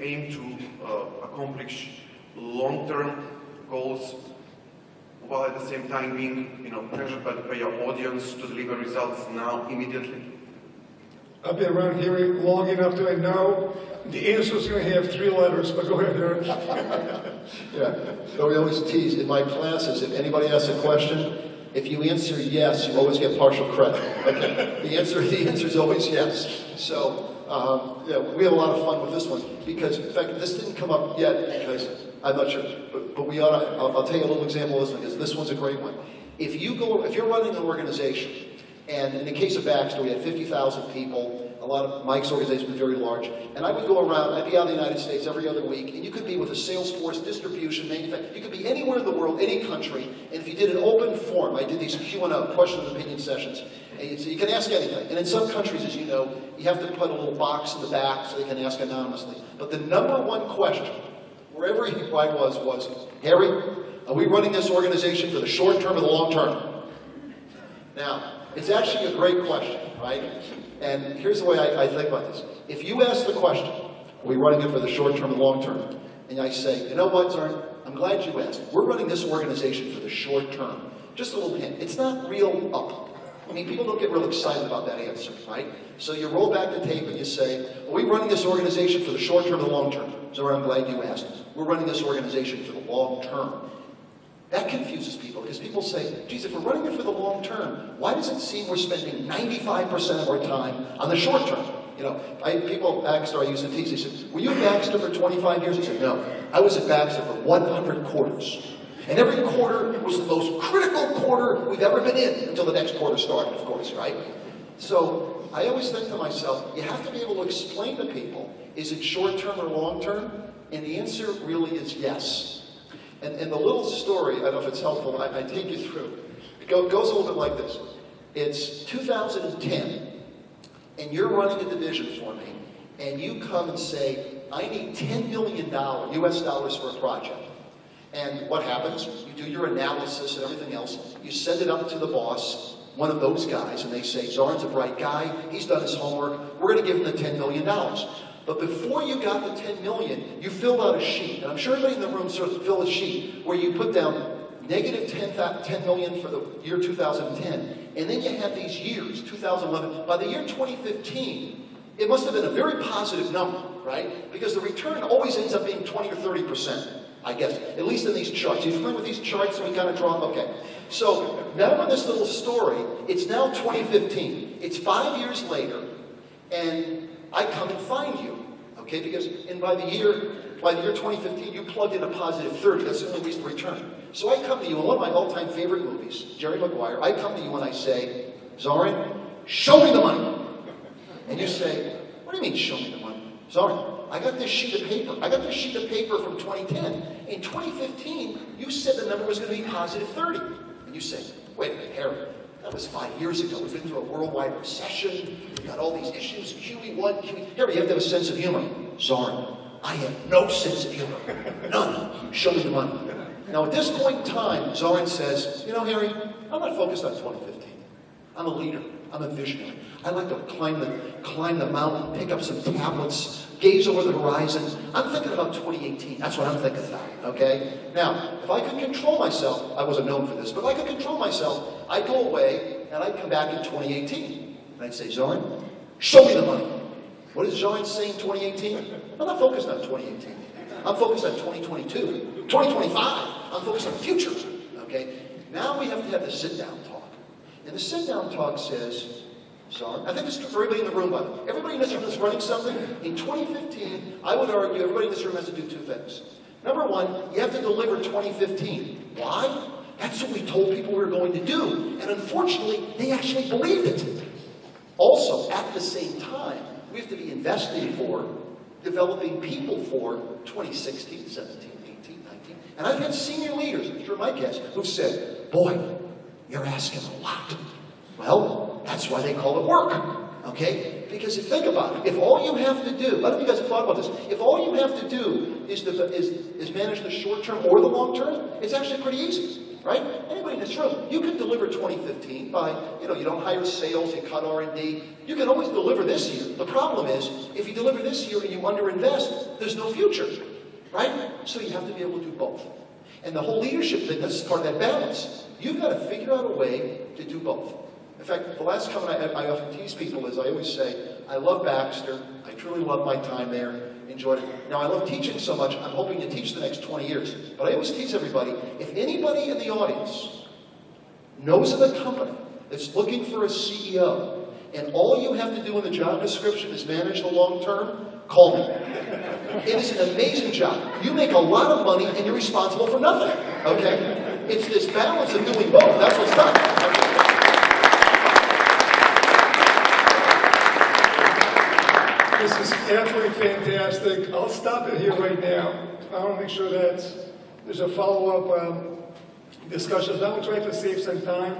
aim to accomplish long-term goals while at the same time being pressured by your audience to deliver results now, immediately? I've been around here long enough to know the answer is going to have 3 letters, but go ahead, Eric. Yeah, so we always tease in my classes, if anybody asks a question, if you answer yes, you always get partial credit. Okay? The answer is always yes. So, yeah, we have a lot of fun with this one, because, in fact, this didn't come up yet, because I'm not sure, but we ought to, I'll tell you a little example of this one, because this one's a great one. If you're running an organization, and in the case of Baxter, we had 50,000 people. A lot of Mike's organization was very large. And I would go around, I'd be out in the United States every other week, and you could be with a sales force, distribution, manufacturing. You could be anywhere in the world, any country, and if you did an open forum, I did these Q&A, question and opinion sessions, and so you can ask anything. And in some countries, as you know, you have to put a little box in the back so they can ask anonymously. But the number one question, wherever I was, Harry, are we running this organization for the short term or the long term? Now, It's actually a great question, right? And here's the way I think about this. If you ask the question, are we running it for the short term and long term? And I say, you know what, Zoran? I'm glad you asked. We're running this organization for the short term. Just a little hint. It's not real up. I mean, people don't get real excited about that answer, right? So you roll back the tape and you say, are we running this organization for the short term and the long term? Zoran, I'm glad you asked. We're running this organization for the long term. That confuses people because people say, geez, if we're running it for the long term, why does it seem we're spending 95% of our time on the short term? You know, people at Baxter, I used to tease, they said, were you at Baxter for 25 years? I said, no. I was at Baxter for 100 quarters. And every quarter was the most critical quarter we've ever been in until the next quarter started, of course, right? So I always think to myself, you have to be able to explain to people, is it short term or long term? And the answer really is yes. And the little story, I don't know if it's helpful, I take you through. It goes a little bit like this. It's 2010, and you're running a division for me, and you come and say, I need $10 million US dollars for a project. And what happens? You do your analysis and everything else. You send it up to the boss, one of those guys, and they say, Zoran's a bright guy. He's done his homework. We're going to give him the $10 million. But before you got the $10 million, you filled out a sheet. And I'm sure everybody in the room sort of filled a sheet where you put down negative $10 million for the year 2010. And then you have these years, 2011. By the year 2015, it must have been a very positive number, right? Because the return always ends up being 20 or 30%. I guess, at least in these charts. You familiar with these charts we kind of draw? Okay. So, now in this little story, it's now 2015. It's 5 years later, and I come and find you. Okay, because by the year 2015, you plugged in a positive 30. That's the only reason to return. So I come to you in one of my all-time favorite movies, Jerry Maguire. I come to you and I say, Zoran, show me the money. And you say, what do you mean, show me the money? Zoran, I got this sheet of paper. I got this sheet of paper from 2010. In 2015, you said the number was going to be positive 30. And you say, wait a minute, Harry, that was 5 years ago. We've been through a worldwide recession. We've got all these issues, QE1, QE... Harry, you have to have a sense of humor. Zoran, I have no sense of humor. None. Show me the money. Now, at this point in time, Zoran says, you know, Harry, I'm not focused on 2015. I'm a leader. I'm a visionary. I like to climb the mountain, pick up some tablets, gaze over the horizon. I'm thinking about 2018. That's what I'm thinking about, okay? Now, if I could control myself, I wasn't known for this, but if I could control myself, I'd go away and I'd come back in 2018. And I'd say, Zoran, show me the money. What is Zoran saying in 2018? I'm not focused on 2018. I'm focused on 2022, 2025. I'm focused on the future, okay? Now we have to have the sit-down talk. And the sit-down talk says, Zoran, I think this is for everybody in the room, by the way. Everybody in this room that's running something, in 2015, I would argue everybody in this room has to do two things. Number one, you have to deliver 2015. Why? That's what we told people we were going to do. And unfortunately, they actually believed it. Also, at the same time, we have to be investing for, developing people for 2016, 17, 18, 19. And I've had senior leaders, I'm sure Mike has, who've said, boy, you're asking a lot. Well, that's why they call it work, okay? Because think about it. If all you have to do, I don't know if you guys have thought about this, if all you have to do is manage the short term or the long term, it's actually pretty easy, right? Anybody in this room, you can deliver 2015 by, you don't hire sales, you cut R&D. You can always deliver this year. The problem is, if you deliver this year and you underinvest, there's no future, right? So you have to be able to do both. And the whole leadership thing, that's part of that balance. You've got to figure out a way to do both. In fact, the last comment I often tease people is I always say, I love Baxter. I truly love my time there. Enjoyed it. Now, I love teaching so much, I'm hoping to teach the next 20 years. But I always tease everybody, if anybody in the audience knows of a company that's looking for a CEO, and all you have to do in the job description is manage the long term, call me. It is an amazing job. You make a lot of money and you're responsible for nothing, okay? It's this balance of doing both. That's what's done. This is absolutely fantastic. I'll stop it here right now. I want to make sure that there's a follow-up discussion. I'm trying to save some time.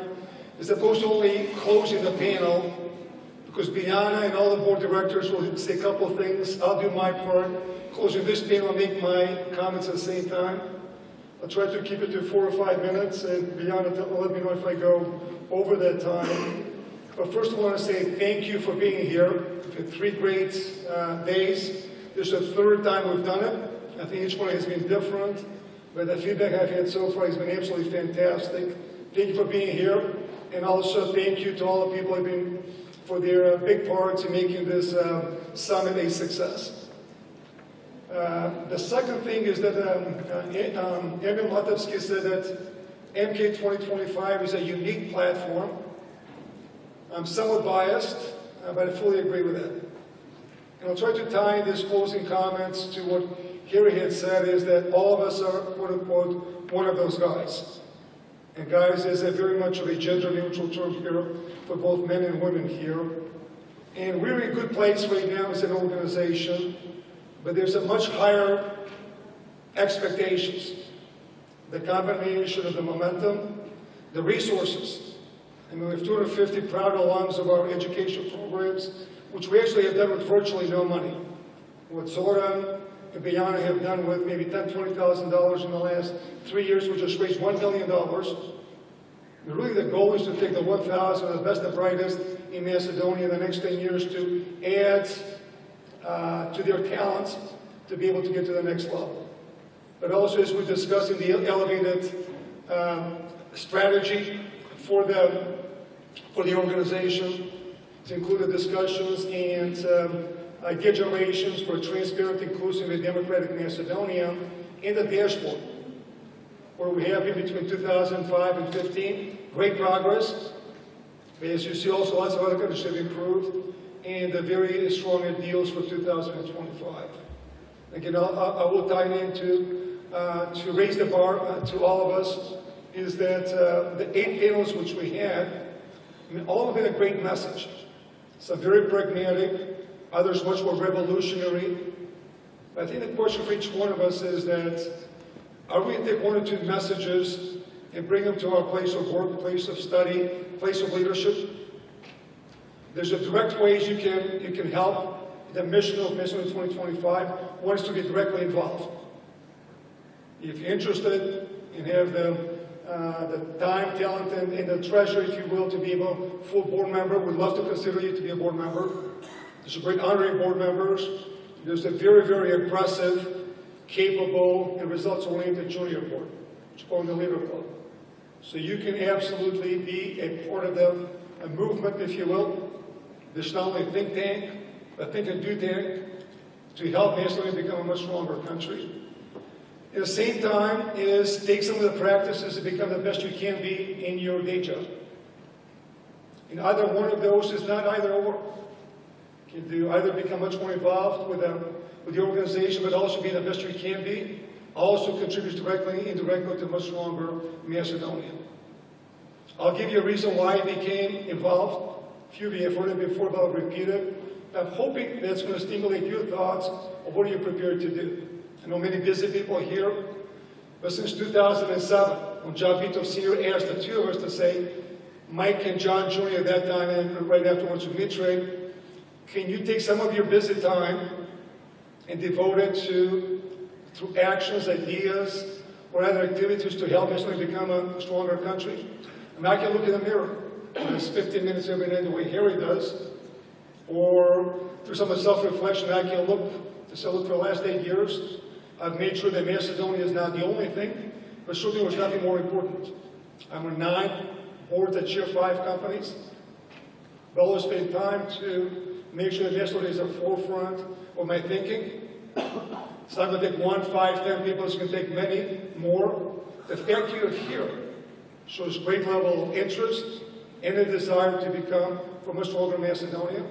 As opposed to only closing the panel, because Bianna and all the board directors will say a couple of things. I'll do my part. Closing this panel and make my comments at the same time. I'll try to keep it to 4 or 5 minutes, and Bianna, let me know if I go over that time. But first I want to say thank you for being here. We've had 3 great days. This is the 3rd time we've done it. I think each one has been different, but the feedback I've had so far has been absolutely fantastic. Thank you for being here, and also thank you to all the people who have been for their big parts in making this summit a success. The second thing is that Emil Matovsky said that MK 2025 is a unique platform. I'm somewhat biased, but I fully agree with that. And I'll try to tie these closing comments to what Harry had said, is that all of us are, quote unquote, one of those guys. And guys is a very much of a gender neutral term here for both men and women here. And we're in a good place right now as an organization, but there's a much higher expectations. The combination of the momentum, the resources. I mean, we have 250 proud alums of our education programs, which we actually have done with virtually no money. What Zoran and Beyana have done with maybe $10,000, $20,000 in the last 3 years, we just raised $1 million. And really the goal is to take the 1,000 of the best and brightest in Macedonia in the next 10 years to add to their talents to be able to get to the next level. But also, as we're discussing the elevated strategy for the organization, it's included discussions and idea generations for a transparent, inclusive, and democratic Macedonia, and the dashboard, where we have in between 2005 and 15 great progress. But as you see, also lots of other countries have improved, and very strong ideals for 2025. Again, I will tie in to raise the bar to all of us, is that the 8 panels which we had, I mean, all of it a great message. Some very pragmatic, others much more revolutionary. But I think the question for each one of us is that, are we going to take 1 or 2 messages and bring them to our place of work, place of study, place of leadership? There's a direct ways you can help the mission of Macedonia 2025. One is to get directly involved. If you're interested and have the time, talent, and the treasure, if you will, to be a full board member, we'd love to consider you to be a board member. There's a great honorary board members. There's a very, very aggressive, capable, and results-oriented junior board, which is called the Leader Club. So you can absolutely be a part of a movement, if you will. There's not only a think tank, but think and do tank to help Macedonia become a much stronger country. At the same time is take some of the practices to become the best you can be in your day job. And either one of those is not either or. You can do either become much more involved with the organization, but also be the best you can be. Also contributes directly and indirectly to much stronger Macedonia. I'll give you a reason why I became involved. A few of you have heard it before, but I'll repeat it. I'm hoping that's going to stimulate your thoughts of what are you prepared to do. I know many busy people here, but since 2007, when John Vito Sr. asked the 2 of us to say, Mike and John Jr. at that time, and right afterwards with Mitre, can you take some of your busy time and devote it through actions, ideas, or other activities to help us become a stronger country? I mean, I can look in the mirror, it's 15 minutes every day the way Harry does, or through some of the self-reflection, I can look for the last 8 years. I've made sure that Macedonia is not the only thing, but certainly was nothing more important. I'm on 9 boards that chair 5 companies. I've always spent time to make sure that Macedonia is at the forefront of my thinking. It's not going to take 1, 5, 10 people, it's going to take many more. The fact you're here shows great level of interest and a desire to become from a stronger Macedonia.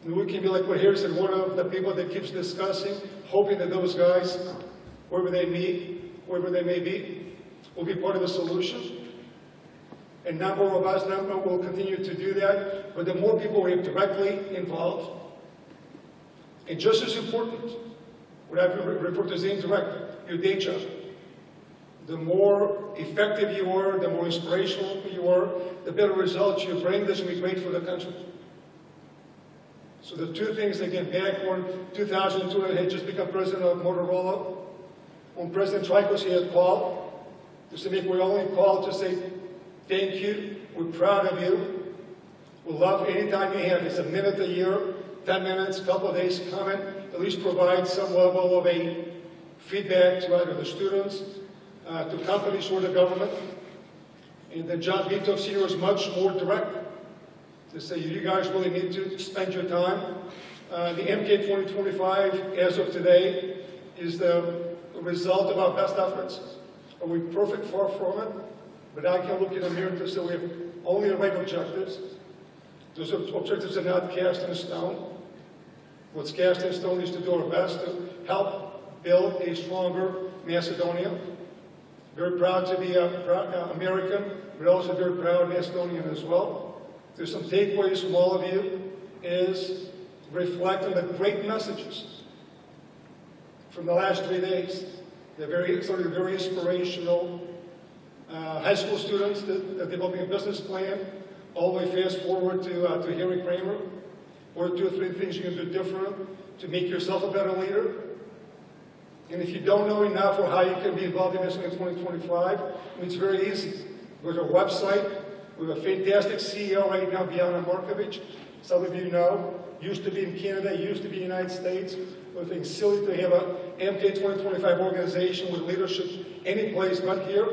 And we can be like what Harry said, one of the people that keeps discussing, hoping that those guys, wherever they may be, will be part of the solution. A number of us will continue to do that, but the more people we have directly involved, and just as important, what I refer to as indirect, your day job. The more effective you are, the more inspirational you are, the better results you bring. This will be great for the country. So the 2 things, again, back when 2002 I had just become president of Motorola, when President Trikos had called, just to make we only called to say thank you, we're proud of you, We'll love any time you have. It's a minute a year, 10 minutes, a couple of days, comment, at least provide some level of a feedback to either the students, to companies or the government. And then John Bitov Sr. is much more direct to say you guys really need to spend your time. The MK 2025, as of today, is the result of our best efforts. Are we perfect? Far from it. But I can look in the mirror to say we have only the right objectives. Those objectives are not cast in stone. What's cast in stone is to do our best to help build a stronger Macedonia. Very proud to be American, but also very proud Macedonian as well. There's some takeaways from all of you is reflect on the great messages from the last 3 days. They're very inspirational. High school students that are developing a business plan, all the way fast forward to Harry Kramer. What are 2 or 3 things you can do different to make yourself a better leader? And if you don't know enough or how you can be involved in this in 2025, it's very easy. Go to our website. We have a fantastic CEO right now, Biana Markovic. Some of you know, used to be in Canada, used to be in the United States. We think silly to have a MK 2025 organization with leadership any place but here.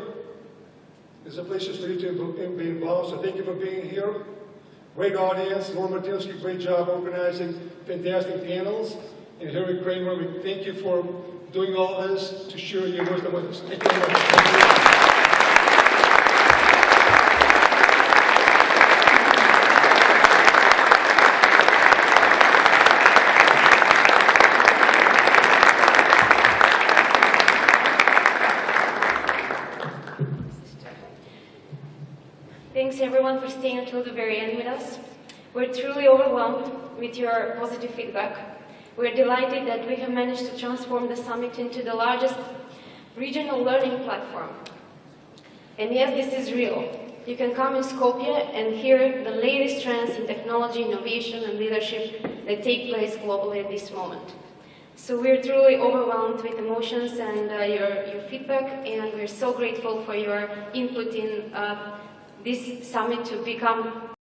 There's a place for you to be involved, so thank you for being here. Great audience. Laura Martinsky, great job organizing fantastic panels. And Harry Kramer, we thank you for doing all this to share your wisdom with us. Thank you very much. Thanks everyone for staying until the very end with us. We're truly overwhelmed with your positive feedback. We're delighted that we have managed to transform the summit into the largest regional learning platform. And yes, this is real. You can come in Skopje and hear the latest trends in technology, innovation, and leadership that take place globally at this moment. So we're truly overwhelmed with emotions and your feedback, and we're so grateful for your input in this summit to become